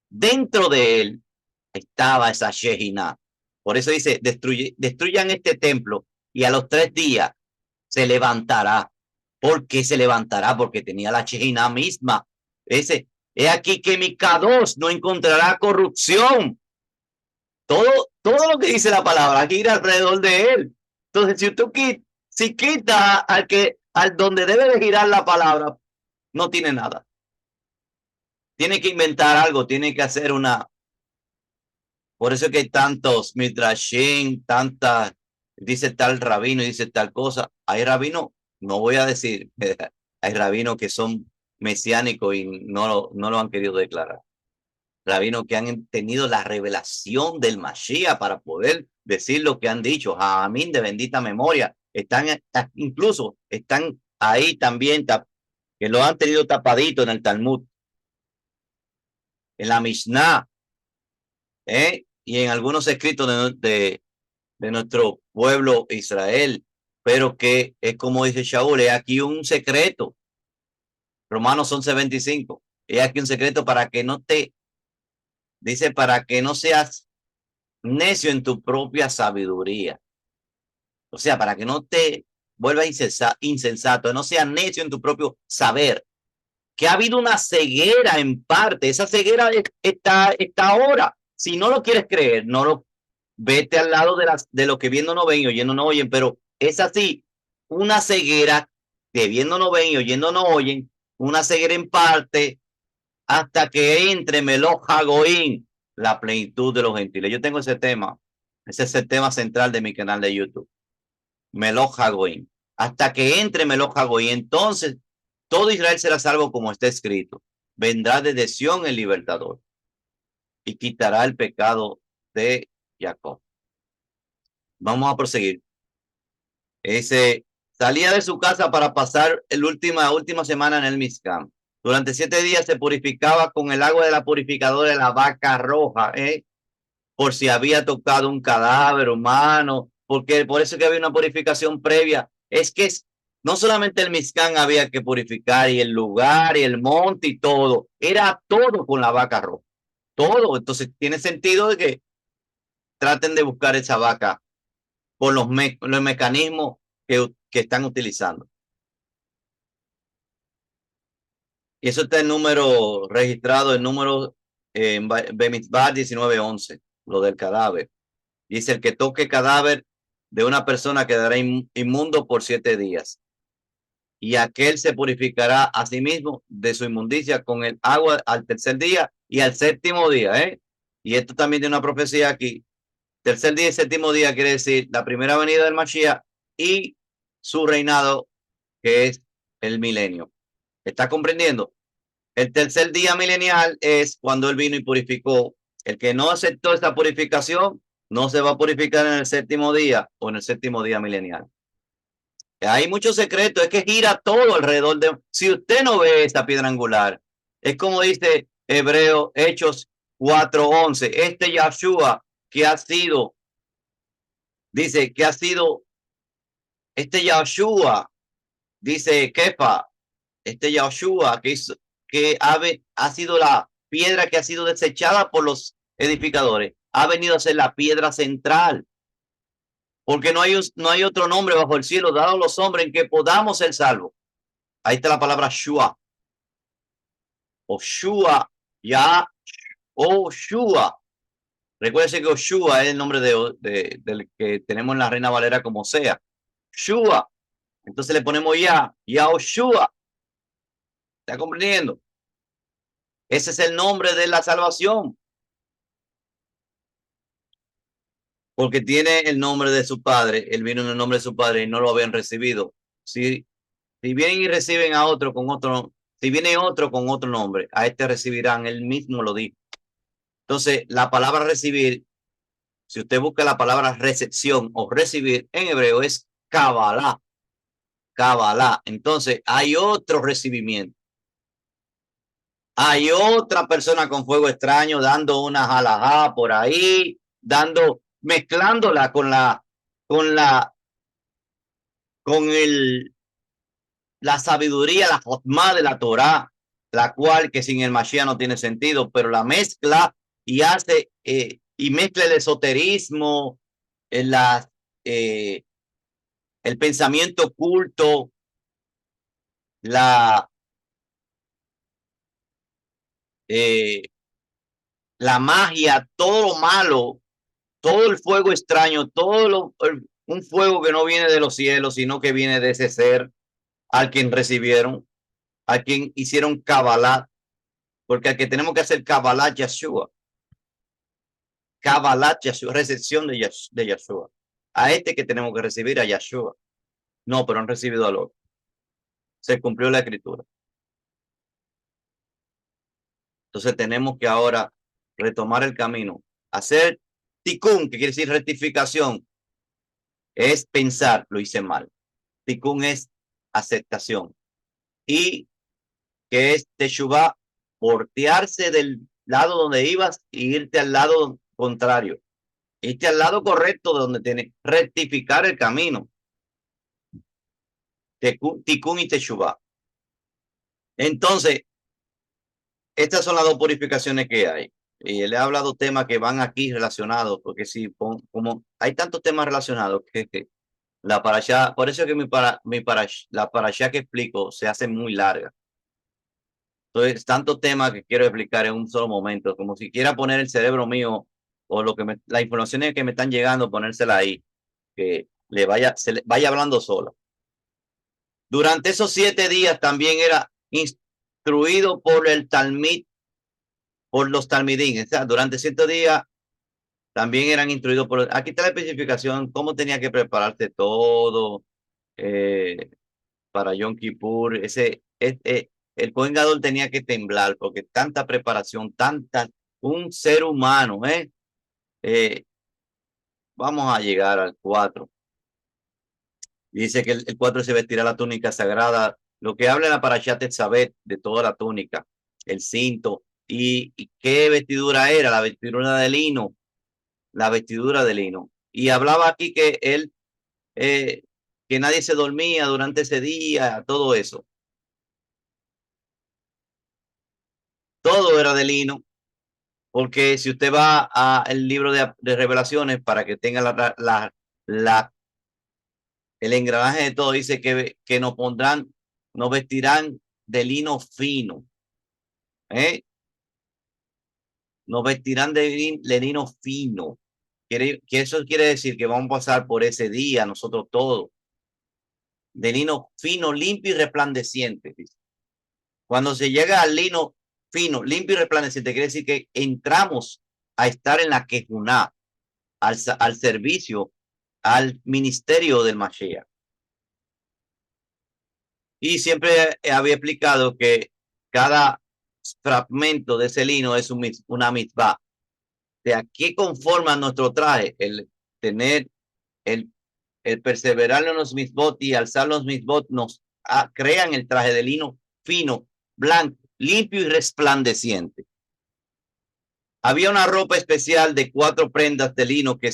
Dentro de él estaba esa Shejina. Por eso dice, destruyan este templo y a los 3 días se levantará. ¿Por qué se levantará? Porque tenía la Shejina misma. He aquí que mi K2 no encontrará corrupción. Todo lo que dice la palabra gira alrededor de él. Entonces, si quita al donde debe de girar la palabra, no tiene nada. Tiene que inventar algo, tiene que hacer por eso es que hay tantos midrashim, dice tal rabino y dice tal cosa. Hay rabinos, no voy a decir, hay rabinos que son mesiánicos y no lo han querido declarar. Rabinos que han tenido la revelación del Mashiach para poder decir lo que han dicho. Amín de bendita memoria. Incluso están ahí también, que lo han tenido tapadito en el Talmud, en la Mishnah, y en algunos escritos de nuestro pueblo Israel, pero que es como dice Shaul, es aquí un secreto. Romanos 11:25. Es aquí un secreto para que no seas necio en tu propia sabiduría. O sea, para que no te vuelvas insensato, no seas necio en tu propio saber. Que ha habido una ceguera en parte. Esa ceguera está ahora. Si no lo quieres creer, vete al lado de lo que viendo no ven y oyendo no oyen, pero es así, una ceguera que viendo no ven y oyendo no oyen, una ceguera en parte hasta que entre Meloj Hagoín, la plenitud de los gentiles. Yo tengo ese es el tema central de mi canal de YouTube. Meloj Hagoín. Hasta que entre Meloj Hagoín, entonces todo Israel será salvo como está escrito. Vendrá desde Sión el libertador y quitará el pecado de Jacob. Vamos a proseguir. Salía de su casa para pasar la última semana en el Mizcam. Durante 7 días se purificaba con el agua de la purificadora de la vaca roja, por si había tocado un cadáver humano, porque por eso que había una purificación previa. Es que no solamente el Mizcam había que purificar, y el lugar, y el monte, y todo. Era todo con la vaca roja. Todo. Entonces tiene sentido de que traten de buscar esa vaca por los mecanismos que están utilizando. Y eso está el número registrado, el número Bemitzvah 19:11, lo del cadáver. Dice: el que toque cadáver de una persona quedará inmundo por 7 días. Y aquel se purificará a sí mismo de su inmundicia con el agua al 3er día y al 7º día. Y esto también tiene una profecía aquí. 3er día y 7º día quiere decir la primera venida del Mashiach y su reinado, que es el milenio. ¿Está comprendiendo? El 3er día milenial es cuando él vino y purificó. El que no aceptó esta purificación no se va a purificar en el 7º día o en el 7º día milenial. Hay muchos secretos, es que gira todo alrededor de... Si usted no ve esta piedra angular, es como dice Hechos 4:11. Este Yahshua que ha sido, dice que ha sido, este Yahshua, dice Kefa, este Yahshua que ha sido la piedra que ha sido desechada por los edificadores, ha venido a ser la piedra central. Porque no hay otro nombre bajo el cielo dado a los hombres en que podamos ser salvos. Ahí está la palabra Shua. O Shua, ya, o Shua. Recuérdense que Oshua es el nombre del que tenemos en la Reina Valera como sea. Shua. Entonces le ponemos ya Oshua. ¿Está comprendiendo? Ese es el nombre de la salvación. Porque tiene el nombre de su padre. Él vino en el nombre de su padre y no lo habían recibido. Si vienen y reciben a otro con otro, si viene otro con otro nombre, a este recibirán. Él mismo lo dijo. Entonces, la palabra recibir, si usted busca la palabra recepción o recibir en hebreo es Kabbalah. Kabbalah. Entonces, hay otro recibimiento. Hay otra persona con fuego extraño dando una jalajá por ahí, mezclándola con la sabiduría, la jotma de la Torá, la cual que sin el Mashiach no tiene sentido, pero la mezcla y hace y mezcla el esoterismo, el pensamiento oculto, la la magia, todo lo malo, todo el fuego extraño, un fuego que no viene de los cielos, sino que viene de ese ser al quien recibieron, a quien hicieron Kabbalah, porque al que tenemos que hacer Kabbalah Yeshua. Kabbalah Yeshua, recepción de Yeshua. A este que tenemos que recibir a Yeshua. No, pero han recibido al otro. Se cumplió la escritura. Entonces tenemos que ahora retomar el camino. Hacer tikkun, que quiere decir rectificación, es pensar, lo hice mal. Tikkun es aceptación. Y que es teshuvah, portearse del lado donde ibas e irte al lado contrario. Irte al lado correcto de donde tienes, rectificar el camino. Tikkun y teshuvah. Entonces, estas son las dos purificaciones que hay. Y le he hablado temas que van aquí relacionados, porque si como hay tantos temas relacionados que la parashá, por eso es que la parashá que explico se hace muy larga. Entonces, tantos temas que quiero explicar en un solo momento, como si quiera poner el cerebro mío o la información que me están llegando, ponérsela ahí, que se le vaya hablando sola. Durante esos 7 días también era instruido por el Talmid, por los Talmidín. O sea, durante 7 días también eran instruidos por... Aquí está la especificación, cómo tenía que prepararse todo para Yom Kippur. El Kohen Gadol tenía que temblar porque tanta preparación, un ser humano, vamos a llegar al 4. Dice que el 4 se vestirá la túnica sagrada, lo que habla en la Parashat Tetzaveh, de toda la túnica, el cinto, y qué vestidura era, la vestidura de lino, la vestidura de lino. Y hablaba aquí que que nadie se dormía durante ese día, todo eso. Todo era de lino, porque si usted va al libro de Revelaciones para que tenga el engranaje de todo, dice que nos vestirán de lino fino, nos vestirán de lino fino. Que eso quiere decir que vamos a pasar por ese día nosotros todos, de lino fino, limpio y resplandeciente. Dice. Cuando se llega al lino fino, limpio y resplandeciente, quiere decir que entramos a estar en la Kejuná, al servicio, al ministerio del Mashiach. Y siempre había explicado que cada fragmento de ese lino es una mitzvah. ¿De a qué conforma nuestro traje? El tener, el perseverar en los mitzvot y alzar los mitzvot nos crean el traje de lino fino, blanco, limpio y resplandeciente. Había una ropa especial de 4 prendas de lino que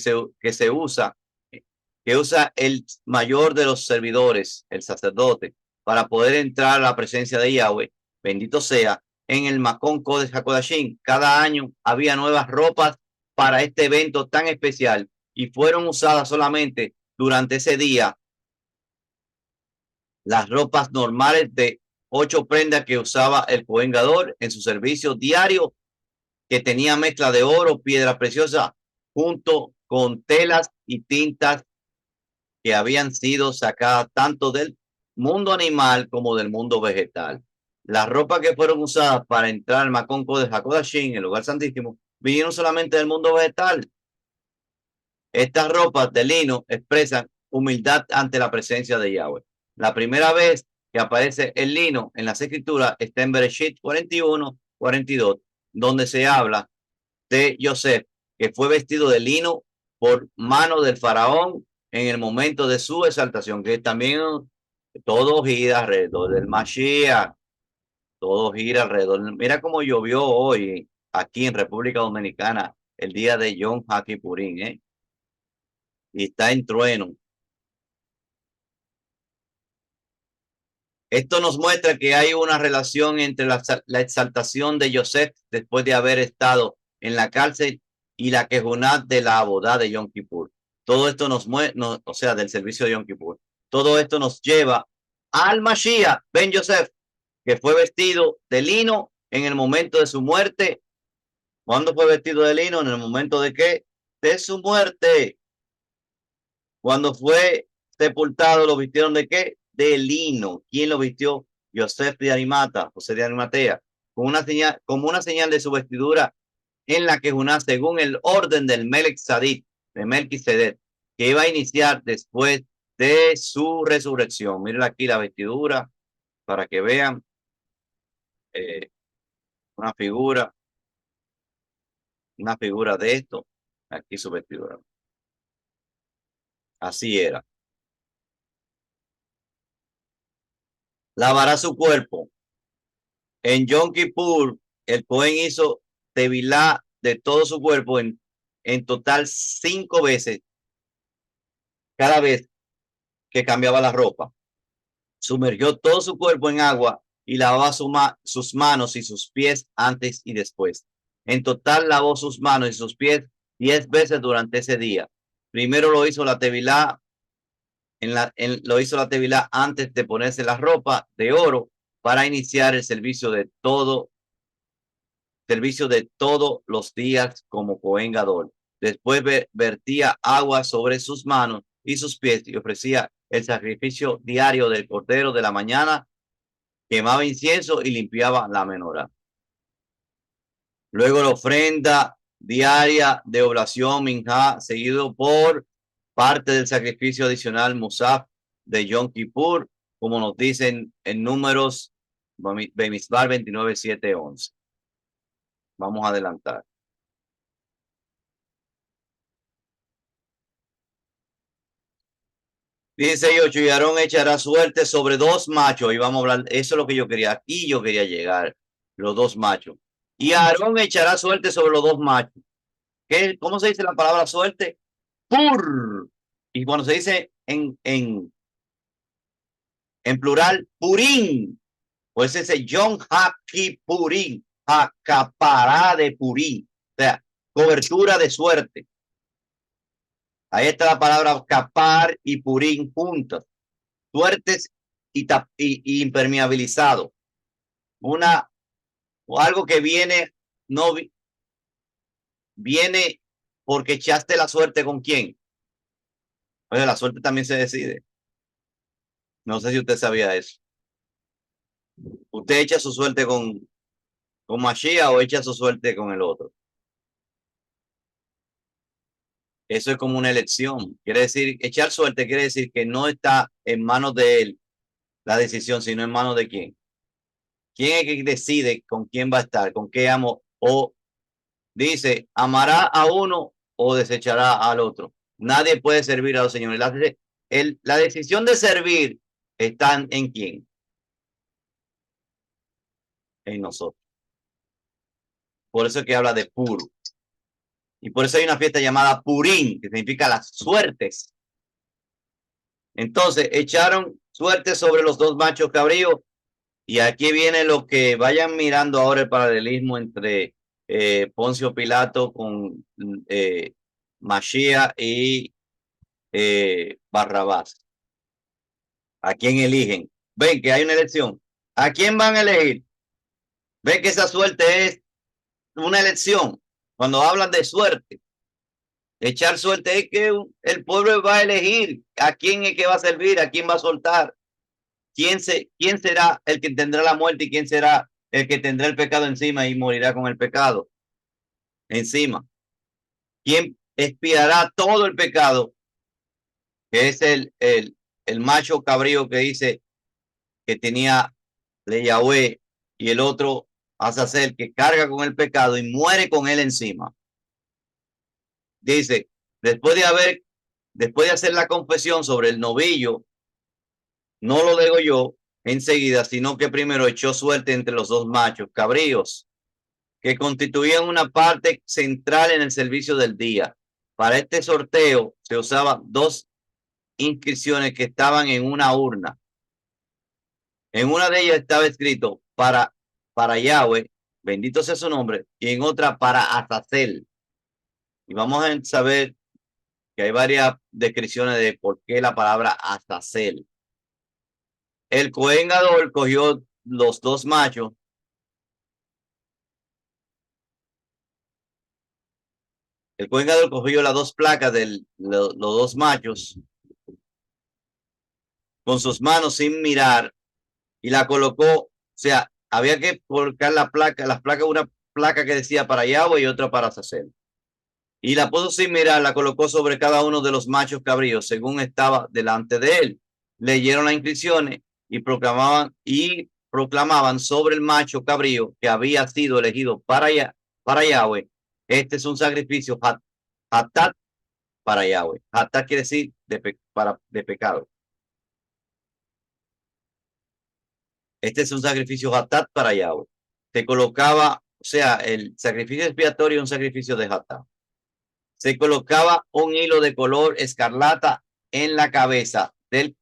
usa el mayor de los servidores, el sacerdote, para poder entrar a la presencia de Yahweh, bendito sea, en el Makon Kodesh HaKodashim. Cada año había nuevas ropas para este evento tan especial y fueron usadas solamente durante ese día las ropas normales de 8 prendas que usaba el Cohen Gadol en su servicio diario, que tenía mezcla de oro, piedra preciosa, junto con telas y tintas que habían sido sacadas tanto del mundo animal como del mundo vegetal. Las ropas que fueron usadas para entrar al Makon Kodesh HaKodashim, el lugar santísimo, vinieron solamente del mundo vegetal. Estas ropas de lino expresan humildad ante la presencia de Yahweh. La primera vez que aparece el lino en las escrituras está en Bereshit 41-42, donde se habla de Yosef, que fue vestido de lino por mano del faraón en el momento de su exaltación, que también todo gira alrededor del Mashiach, todo gira alrededor. Mira cómo llovió hoy aquí en República Dominicana el día de Yom HaKippurim, y está en trueno. Esto nos muestra que hay una relación entre la exaltación de Yosef después de haber estado en la cárcel y la quejunat de la abodá de Yom Kippur. Todo esto nos muestra, o sea, del servicio de Yom Kippur. Todo esto nos lleva al Mashiach ben Yosef, que fue vestido de lino en el momento de su muerte. ¿Cuándo fue vestido de lino? En el momento de qué? De su muerte. Cuando fue sepultado, ¿lo vistieron de qué? De lino. ¿Quién lo vistió? Yosef de Arimata, José de Arimatea, como una señal de su vestidura en la que Juná, según el orden del Melech Sadit, de Melquisedec, que iba a iniciar después de su resurrección. Miren aquí la vestidura para que vean eh, una figura, de esto. Aquí su vestidura. Así era. Lavará su cuerpo. En Yom Kippur, el Cohen hizo tevilá de todo su cuerpo en total 5 veces, cada vez que cambiaba la ropa. Sumergió todo su cuerpo en agua y lavaba sus manos y sus pies antes y después. En total lavó sus manos y sus pies 10 veces durante ese día. Primero lo hizo la tevilá, lo hizo la tevilá antes de ponerse la ropa de oro para iniciar el servicio de todos los días como Cohen Gadol. Después vertía agua sobre sus manos y sus pies y ofrecía el sacrificio diario del cordero de la mañana, quemaba incienso y limpiaba la menorá. Luego la ofrenda diaria de oblación minjá, seguido por parte del sacrificio adicional musaf de Yom Kippur, como nos dicen en Números Bemisbar 29, 7, 11. Vamos a adelantar. Dice 8, y Aarón echará suerte sobre 2 machos. Y vamos a hablar, eso es lo que yo quería. Aquí yo quería llegar, los 2 machos. Y Aarón echará suerte sobre los 2 machos. ¿Cómo se dice la palabra suerte? Pur. Y cuando se dice en plural, purín, pues ese John Haki Purín, acapará de purín. O sea, cobertura de suerte. Ahí está la palabra capar y purín juntas. Suertes y impermeabilizado. O algo que viene, no viene porque echaste la suerte con quién. Oye, la suerte también se decide. No sé si usted sabía eso. Usted echa su suerte con Mashiach o echa su suerte con el otro. Eso es como una elección. Quiere decir, echar suerte quiere decir que no está en manos de él la decisión, sino en manos de quién. ¿Quién es que decide con quién va a estar, con qué amo? O dice, amará a uno o desechará al otro. Nadie puede servir a los señores. La decisión de servir está en quién. En nosotros. Por eso es que habla de puro. Y por eso hay una fiesta llamada Purim, que significa las suertes. Entonces echaron suerte sobre los dos machos cabríos. Y aquí viene lo que vayan mirando ahora el paralelismo entre Poncio Pilato con Mashiach y Barrabás. ¿A quién eligen? Ven que hay una elección. ¿A quién van a elegir? Ven que esa suerte es una elección. Cuando hablan de suerte, echar suerte es que el pueblo va a elegir a quién es que va a servir, a quién va a soltar, quién será el que tendrá la muerte y quién será el que tendrá el pecado encima y morirá con el pecado encima. ¿Quién expiará todo el pecado? Que es el macho cabrío que dice que tenía de Yahweh y el otro Azazel que carga con el pecado y muere con él encima. Dice, después de hacer la confesión sobre el novillo, no lo digo yo enseguida, sino que primero echó suerte entre los dos machos cabríos, que constituían una parte central en el servicio del día. Para este sorteo se usaban dos inscripciones que estaban en una urna. En una de ellas estaba escrito para Yahweh, bendito sea su nombre, y en otra para Azazel. Y vamos a saber que hay varias descripciones de por qué la palabra Azazel. El Cohen Gadol cogió los dos machos. El Cohen Gadol cogió las dos placas de los dos machos con sus manos sin mirar y la colocó. O sea, había que colocar las placas, una placa que decía para Yahweh y otra para Azazel. Y la puso sin mirar, la colocó sobre cada uno de los machos cabríos, según estaba delante de él. Leyeron las inscripciones y proclamaban sobre el macho cabrío que había sido elegido para Yahweh. Este es un sacrificio hatat para Yahweh. Hatat quiere decir de pecado. Este es un sacrificio hatat para Yahweh. Se colocaba, o sea, el sacrificio expiatorio es un sacrificio de hatat. Se colocaba un hilo de color escarlata en la cabeza del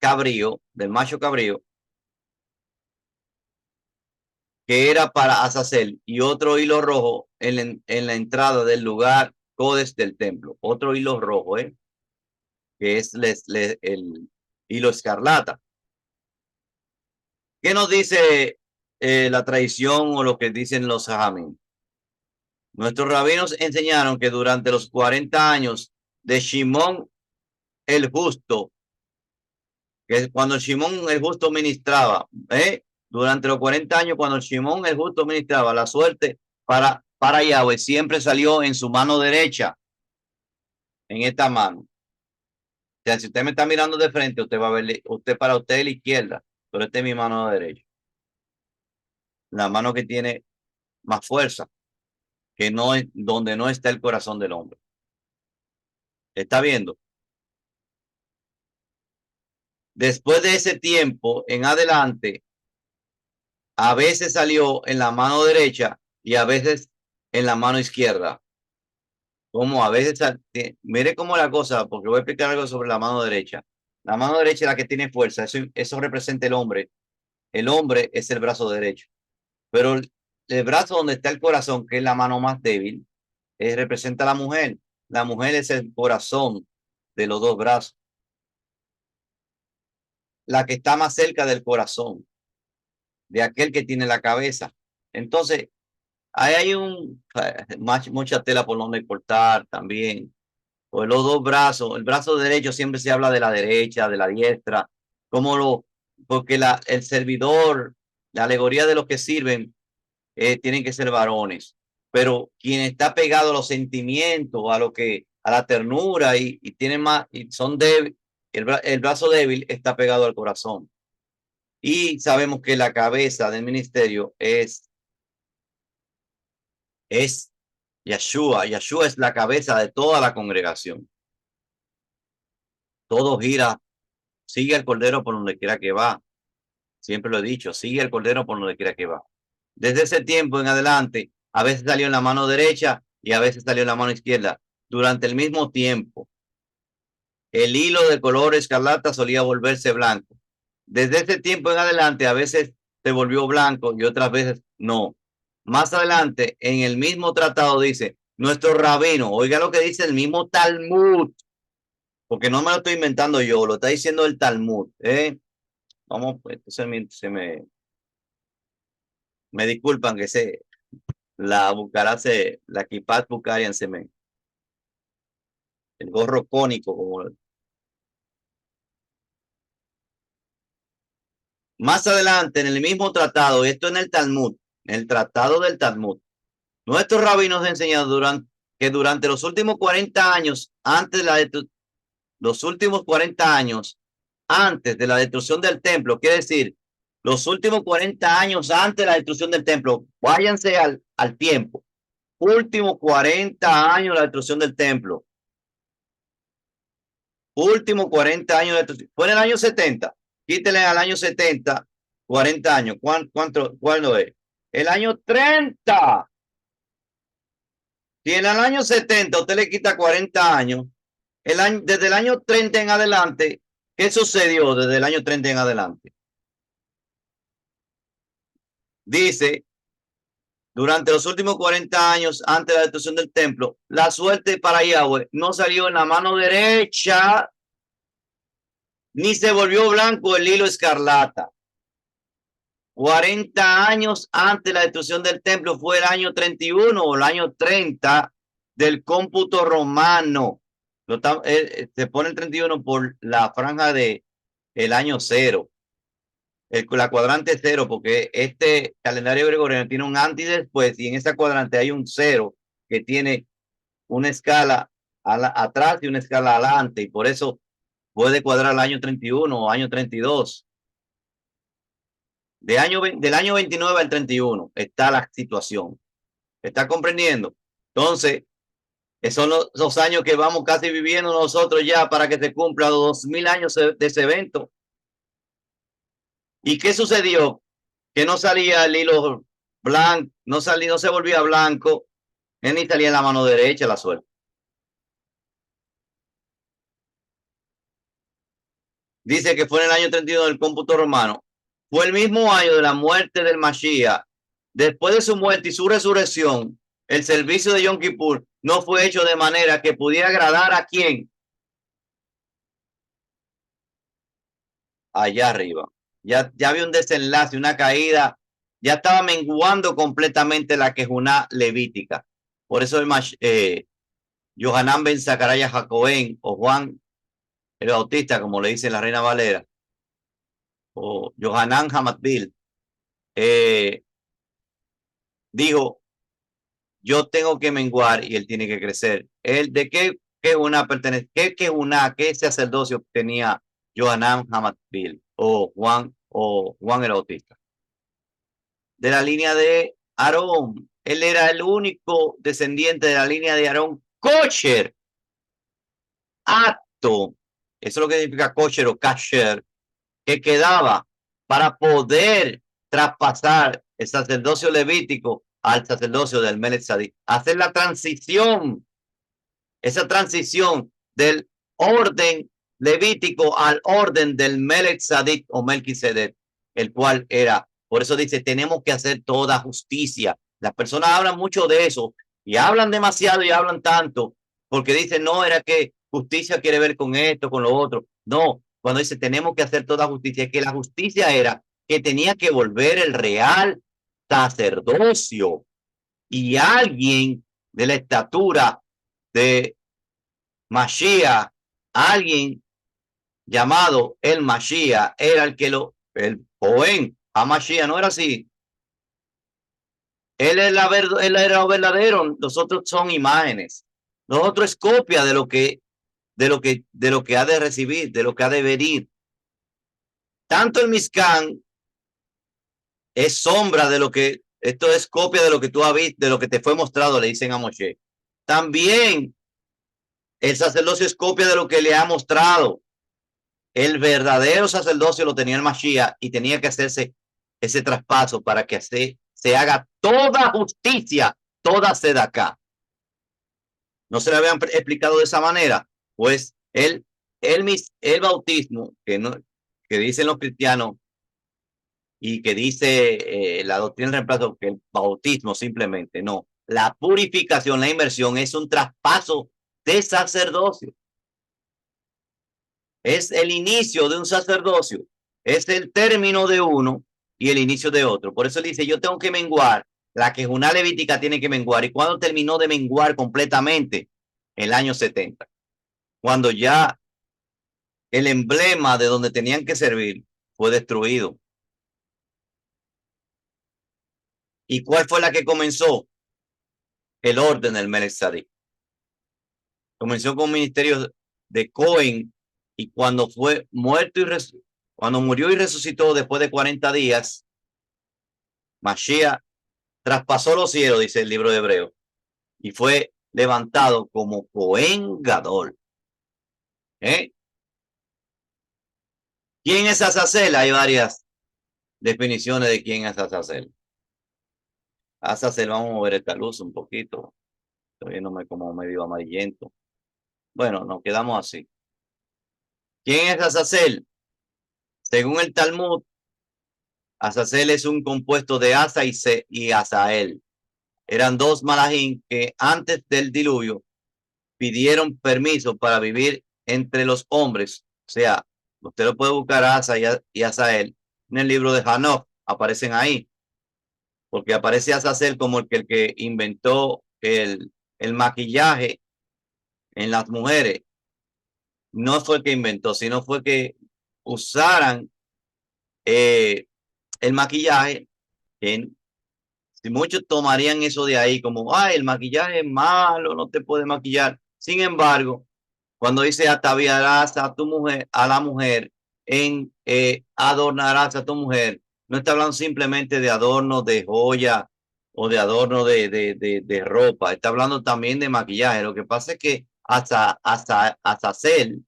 cabrío, del macho cabrío, que era para Azazel, y otro hilo rojo en la entrada del lugar codes del templo. Otro hilo rojo, que es el hilo escarlata. ¿Qué nos dice la tradición o lo que dicen los Sajamín? Nuestros rabinos enseñaron que durante los 40 años de Shimón el Justo, que cuando Shimón el Justo ministraba, durante los 40 años cuando Shimón el Justo ministraba, la suerte para Yahweh siempre salió en su mano derecha, en esta mano. O sea, si usted me está mirando de frente, usted va a ver, para usted la izquierda, pero esta es mi mano derecha. La mano que tiene más fuerza, que no es donde no está el corazón del hombre. ¿Está viendo? Después de ese tiempo en adelante, a veces salió en la mano derecha y a veces en la mano izquierda. Como a veces, mire cómo la cosa, porque voy a explicar algo sobre la mano derecha. La mano derecha es la que tiene fuerza, eso representa el hombre. El hombre es el brazo derecho, pero el brazo donde está el corazón, que es la mano más débil, representa a la mujer. La mujer es el corazón de los dos brazos, la que está más cerca del corazón, de aquel que tiene la cabeza. Entonces, ahí hay mucha tela por donde cortar también. O los dos brazos, el brazo derecho siempre se habla de la derecha, de la diestra, porque el servidor, la alegoría de los que sirven, tienen que ser varones. Pero quien está pegado a los sentimientos, a la ternura y tienen más, y son débiles, el brazo débil está pegado al corazón. Y sabemos que la cabeza del ministerio es Yeshua. Yeshua es la cabeza de toda la congregación. Todo gira, sigue al Cordero por donde quiera que va. Siempre lo he dicho, sigue al Cordero por donde quiera que va. Desde ese tiempo en adelante, a veces salió en la mano derecha y a veces salió en la mano izquierda. Durante el mismo tiempo, el hilo de color escarlata solía volverse blanco. Desde ese tiempo en adelante, a veces se volvió blanco y otras veces no. Más adelante, en el mismo tratado dice, nuestro rabino, oiga lo que dice el mismo Talmud, porque no me lo estoy inventando yo, lo está diciendo el Talmud. Vamos, pues, me disculpan que la Kipat Bukarian el gorro cónico, como más adelante en el mismo tratado, esto en el Talmud, en el tratado del Talmud, nuestros rabinos enseñaron que durante los últimos 40 años, los últimos 40 años antes de la destrucción del templo, quiere decir, los últimos 40 años antes de la destrucción del templo, váyanse al tiempo, últimos 40 años de la destrucción del templo, últimos 40 años de destrucción, fue en el año 70, quítele al año 70, 40 años, ¿cuándo es? El año 30. Si en el año 70 usted le quita 40 años, desde el año 30 en adelante, ¿qué sucedió desde el año 30 en adelante? Dice, durante los últimos 40 años antes de la destrucción del templo, la suerte para Yahweh no salió en la mano derecha, ni se volvió blanco el hilo escarlata. 40 años antes de la destrucción del templo fue el año 31 o el año 30 del cómputo romano. Se pone el 31 por la franja de el año cero, la cuadrante cero, porque este calendario gregoriano tiene un antes y después, y en esa cuadrante hay un cero que tiene una escala atrás y una escala adelante, y por eso puede cuadrar el año 31 o año 32. Del año 29 al 31 está la situación. ¿Está comprendiendo? Entonces, esos son los años que vamos casi viviendo nosotros ya para que se cumpla 2000 años de ese evento. ¿Y qué sucedió? Que no salía el hilo blanco, no se volvía blanco, ni salía en la mano derecha la suerte. Dice que fue en el año 31 del cómputo romano. Fue el mismo año de la muerte del Mashiach. Después de su muerte y su resurrección, el servicio de Yom Kippur no fue hecho de manera que pudiera agradar a quién. Allá arriba. Ya había un desenlace, una caída. Ya estaba menguando completamente la quejuná levítica. Por eso Yohanan ben Zacarías Jacoben o Juan el Bautista, como le dice la Reina Valera, o Yohanan Hamatbil, dijo, yo tengo que menguar y él tiene que crecer. ¿De qué una pertenece? ¿Qué sacerdocio tenía Yohanan Hamatbil o Juan el Bautista? De la línea de Aarón. Él era el único descendiente de la línea de Aarón kosher, apto. Eso es lo que significa kosher o kasher, que quedaba para poder traspasar el sacerdocio levítico al sacerdocio del Melech Tzedek. Hacer la transición, esa transición del orden levítico al orden del Melech Tzedek o Melquisedec, el cual era. Por eso dice, tenemos que hacer toda justicia. Las personas hablan mucho de eso y hablan demasiado y hablan tanto porque dicen, no, era que justicia quiere ver con esto, con lo otro. No, cuando dice tenemos que hacer toda justicia, es que la justicia era que tenía que volver el real sacerdocio y alguien de la estatura de Mashiach, alguien llamado el Mashiach, era el que el Cohen, a Mashiach no era así. Él era lo verdadero, los otros son imágenes. Los otros es copia de lo que ha de recibir, de lo que ha de venir. Tanto el Mizcán es sombra de esto es copia de lo que tú has visto, de lo que te fue mostrado, le dicen a Moshe. También el sacerdocio es copia de lo que le ha mostrado. El verdadero sacerdocio lo tenía el Mashiach y tenía que hacerse ese traspaso para que se haga toda justicia, toda sedacá. no se le habían explicado de esa manera. Pues el bautismo que dicen los cristianos y que dice la doctrina del reemplazo, que el bautismo simplemente no. La purificación, la inmersión es un traspaso de sacerdocio. Es el inicio de un sacerdocio. Es el término de uno y el inicio de otro. Por eso él dice, yo tengo que menguar. La quejuna levítica tiene que menguar. ¿Y cuando terminó de menguar completamente? El año 70. Cuando ya el emblema de donde tenían que servir fue destruido. ¿Y cuál fue la que comenzó? El orden del Melech Tzedek. Comenzó con un ministerio de Cohen y cuando fue muerto y cuando murió y resucitó después de 40 días, Mashiach traspasó los cielos, dice el libro de Hebreo, y fue levantado como Cohen Gadol. ¿Quién es Azazel? Hay varias definiciones de quién es Azazel. Azazel, vamos a mover esta luz un poquito. Estoy viéndome como medio amarillento. Bueno, nos quedamos así. ¿Quién es Azazel? Según el Talmud, Azazel es un compuesto de Asa y Azael. Eran dos malajim que antes del diluvio pidieron permiso para vivir entre los hombres. O sea, usted lo puede buscar a Asa y Azael en el libro de Hanoch. Aparecen ahí. Porque aparece Azazel como el que inventó el maquillaje en las mujeres. No fue el que inventó, sino fue que usaran el maquillaje. Si muchos tomarían eso de ahí como, ay, el maquillaje es malo, no te puedes maquillar. Sin embargo, cuando dice ataviarás a tu mujer, a la mujer, adornarás a tu mujer, no está hablando simplemente de adorno de joya o de adorno de ropa, está hablando también de maquillaje. Lo que pasa es que hasta Azazel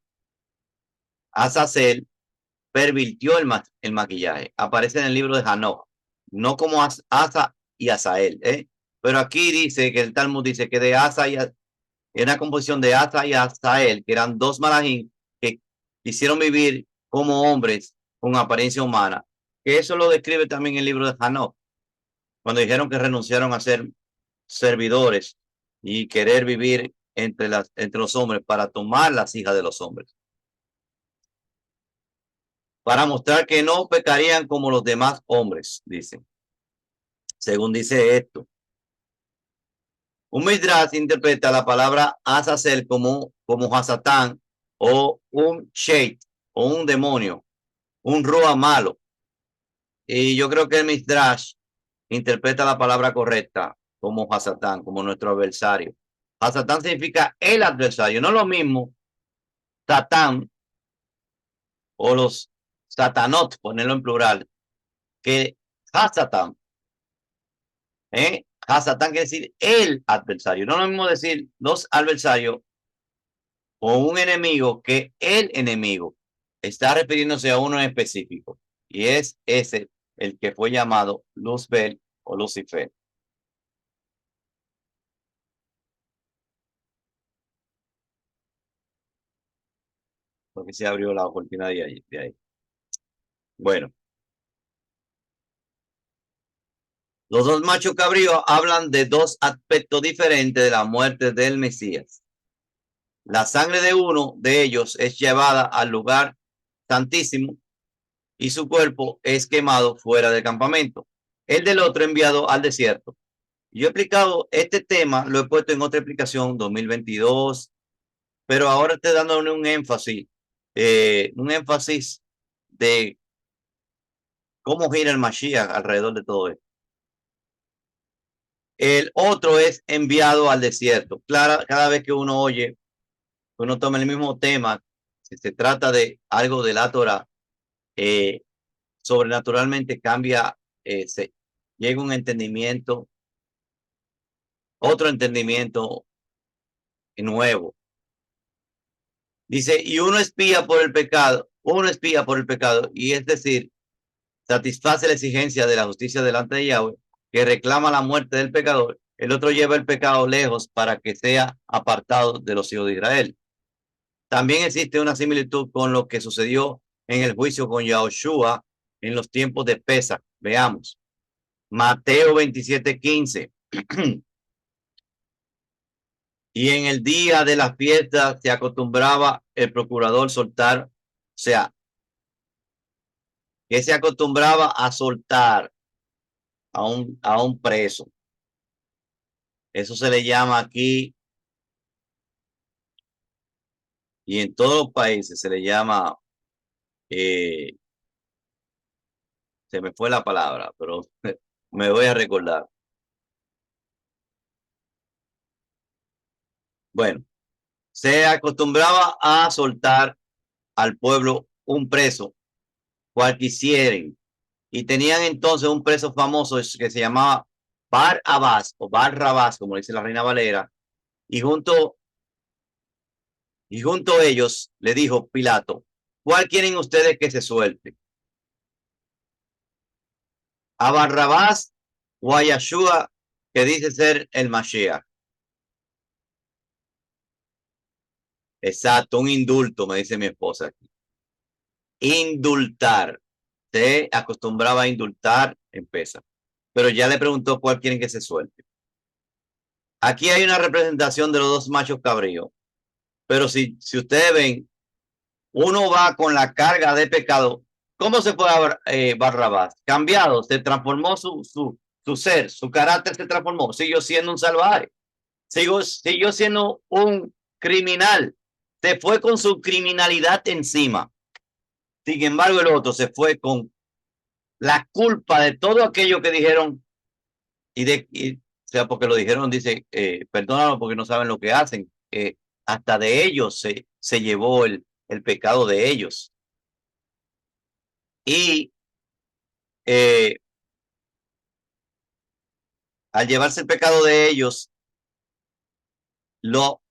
pervirtió el maquillaje. Aparece en el libro de Hanoch, no como Asa y Azael, pero aquí dice que el Talmud dice que de Asa y era una composición de Asa y Azael, que eran dos malajim que quisieron vivir como hombres con apariencia humana. Que eso lo describe también el libro de Hanoch, cuando dijeron que renunciaron a ser servidores y querer vivir entre los hombres para tomar las hijas de los hombres, para mostrar que no pecarían como los demás hombres, dicen. Según dice esto, un Midrash interpreta la palabra Azazel como Hasatán o un Sheit o un demonio, un Roa malo. Y yo creo que el Midrash interpreta la palabra correcta como Hasatán, como nuestro adversario. Hasatán significa el adversario, no lo mismo Satán o los Satanot, ponerlo en plural, que Hasatán. Hasatán quiere decir el adversario, no lo mismo decir los adversarios o un enemigo que el enemigo. Está refiriéndose a uno en específico y es ese el que fue llamado Luzbel o Lucifer. Porque se abrió la cortina de ahí. Bueno, los dos machos cabríos hablan de dos aspectos diferentes de la muerte del Mesías. La sangre de uno de ellos es llevada al lugar santísimo y su cuerpo es quemado fuera del campamento. El del otro enviado al desierto. Yo he explicado este tema, lo he puesto en otra explicación 2022, pero ahora estoy dándole un énfasis de cómo gira el Mashiach alrededor de todo esto. El otro es enviado al desierto. Claro, cada vez que uno oye, uno toma el mismo tema, si se trata de algo de la Torah, sobrenaturalmente cambia, llega un entendimiento, otro entendimiento nuevo. Dice, y uno espía por el pecado, y es decir, satisface la exigencia de la justicia delante de Yahweh, que reclama la muerte del pecador el otro lleva el pecado lejos para que sea apartado de los hijos de Israel. También existe una similitud con lo que sucedió en el juicio con Yahoshua en los tiempos de Pesach. Veamos. Mateo 27:15. Y en el día de la fiesta se acostumbraba el procurador soltar, o sea, que se acostumbraba a soltar a un preso. Eso se le llama aquí y en todos los países se le llama, eh, se me fue la palabra, pero me voy a recordar. Bueno, se acostumbraba a soltar al pueblo un preso, cual quisieren. Y tenían entonces un preso famoso que se llamaba Bar Abbas o Bar Rabás, como dice la Reina Valera, y junto a ellos le dijo Pilato, ¿cuál quieren ustedes que se suelte? ¿A Barrabás o a Yeshua, que dice ser el Mashiach? Exacto, un indulto, me dice mi esposa. Indultar. Se acostumbraba a indultar en Pesa. Pero ya le preguntó cuál quieren que se suelte. Aquí hay una representación de los dos machos cabríos. Pero si ustedes ven, uno va con la carga de pecado. ¿Cómo se fue Barrabás? Cambiado, se transformó su ser, su carácter se transformó. Siguió siendo un salvaje. Siguió siendo un criminal. Se fue con su criminalidad encima. Sin embargo, el otro se fue con la culpa de todo aquello que dijeron o sea, porque lo dijeron, dice, perdónalo porque no saben lo que hacen. Hasta de ellos se llevó el pecado de ellos. Y eh, al llevarse el pecado de ellos, lo,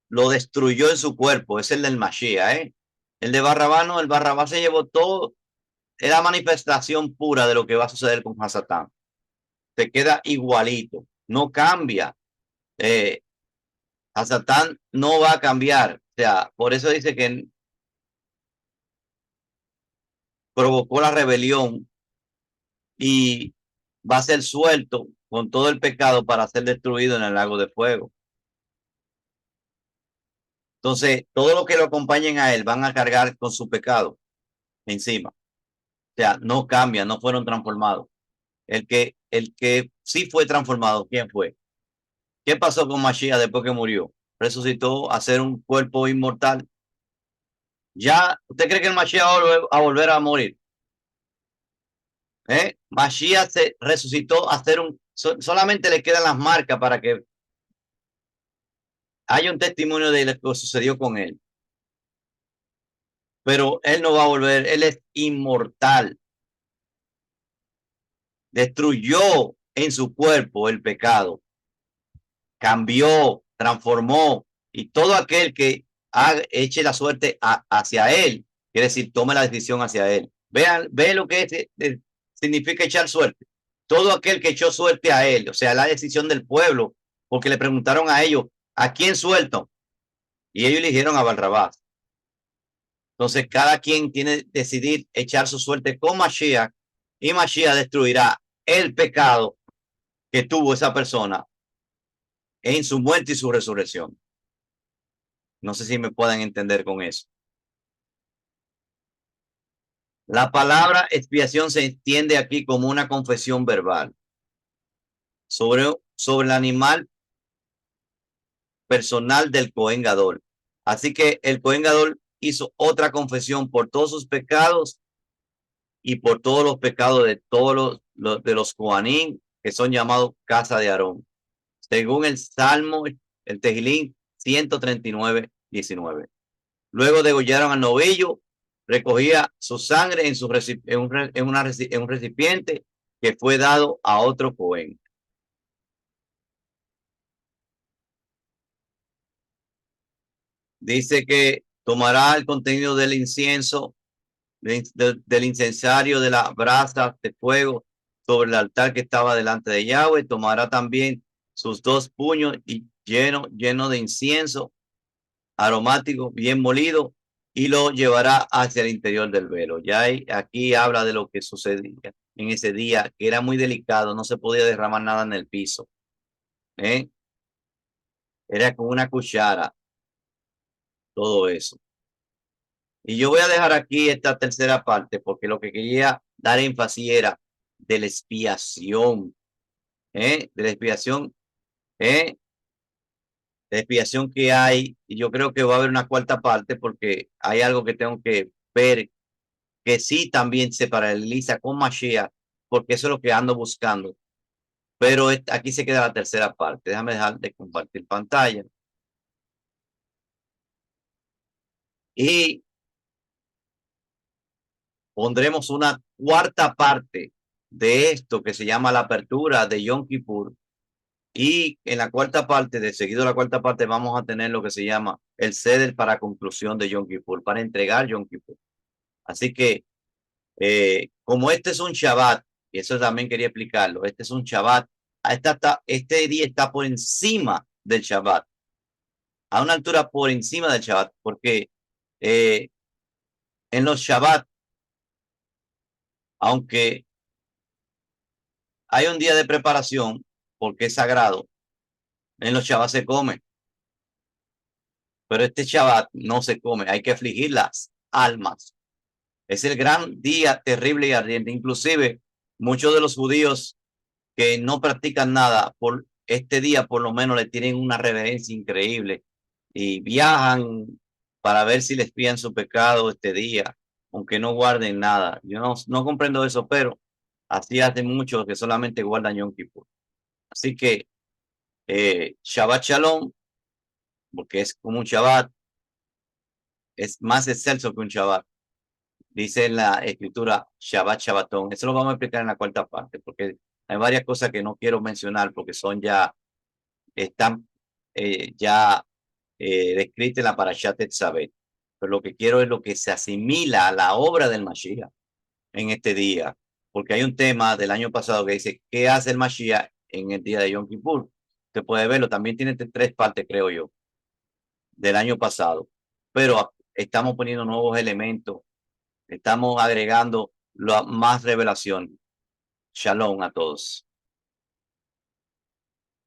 lo destruyó en su cuerpo. Es el del Mashiach, ¿eh? El de Barrabás no, el Barrabás se llevó todo, es la manifestación pura de lo que va a suceder con Hasatán. Se queda igualito, no cambia. Hasatán no va a cambiar. O sea, por eso dice que provocó la rebelión y va a ser suelto con todo el pecado para ser destruido en el lago de fuego. Entonces, todo lo que lo acompañen a él van a cargar con su pecado encima. O sea, no cambian, no fueron transformados. El que sí fue transformado, ¿quién fue? ¿Qué pasó con Mashiach después que murió? Resucitó a ser un cuerpo inmortal. Ya, ¿usted cree que el Mashiach va a volver a morir? Mashiach se resucitó a ser solamente le quedan las marcas para que haya un testimonio de lo que sucedió con él. Pero él no va a volver, él es inmortal. Destruyó en su cuerpo el pecado, cambió, transformó, y todo aquel que eche la suerte hacia él, quiere decir, tome la decisión hacia él. Vean lo que significa echar suerte. Todo aquel que echó suerte a él, o sea, la decisión del pueblo, porque le preguntaron a ellos, ¿a quién suelto? Y ellos eligieron a Barrabás. Entonces, cada quien tiene que decidir echar su suerte con Mashiach, y Mashiach destruirá el pecado que tuvo esa persona en su muerte y su resurrección. No sé si me pueden entender con eso. La palabra expiación se entiende aquí como una confesión verbal sobre el animal personal del Cohen Gadol. Así que el Cohen Gadol hizo otra confesión por todos sus pecados y por todos los pecados de todos de los Coanim, que son llamados casa de Aarón, según el Salmo, el Tejilín 139:19. Luego degollaron al novillo, recogía su sangre en un recipiente que fue dado a otro Cohen. Dice que tomará el contenido del incienso, del incensario, de la brasa de fuego sobre el altar que estaba delante de Yahweh. Tomará también sus dos puños y lleno de incienso aromático, bien molido, y lo llevará hacia el interior del velo. Aquí habla de lo que sucedía en ese día, que era muy delicado, no se podía derramar nada en el piso. ¿Eh? Era con una cuchara, todo eso. Y yo voy a dejar aquí esta tercera parte porque lo que quería dar énfasis era de la expiación, de la expiación, ¿eh? De la expiación que hay. Y yo creo que va a haber una cuarta parte porque hay algo que tengo que ver que sí también se paraleliza con Mashiach, porque eso es lo que ando buscando. Pero aquí se queda la tercera parte. Déjame dejar de compartir pantalla. Y pondremos una cuarta parte de esto que se llama la apertura de Yom Kippur. Y en la cuarta parte, de seguido la cuarta parte, vamos a tener lo que se llama el ceder para conclusión de Yom Kippur, para entregar Yom Kippur. Así que, como este es un Shabbat, y eso también quería explicarlo, este es un Shabbat, este día está por encima del Shabbat, a una altura por encima del Shabbat, porque eh, en los Shabbat, aunque hay un día de preparación, porque es sagrado, en los Shabbat se come, pero este Shabbat no se come, hay que afligir las almas. Es el gran día terrible y ardiente. Inclusive muchos de los judíos que no practican nada por este día, por lo menos le tienen una reverencia increíble y viajan para ver si les pían su pecado este día, aunque no guarden nada. Yo no comprendo eso, pero así hacen muchos que solamente guardan Yom Kippur. Así que Shabbat Shalom, porque es como un Shabbat, es más excelso que un Shabbat. Dice en la escritura Shabbat Shabbatón. Eso lo vamos a explicar en la cuarta parte, porque hay varias cosas que no quiero mencionar porque están ya descritas en la Parashat Tetzaveh. Pero lo que quiero es lo que se asimila a la obra del Mashiach en este día, porque hay un tema del año pasado que dice, ¿qué hace el Mashiach en el día de Yom Kippur? Usted puede verlo, también tiene tres partes, creo yo, del año pasado, pero estamos poniendo nuevos elementos. Estamos agregando más revelación. Shalom a todos.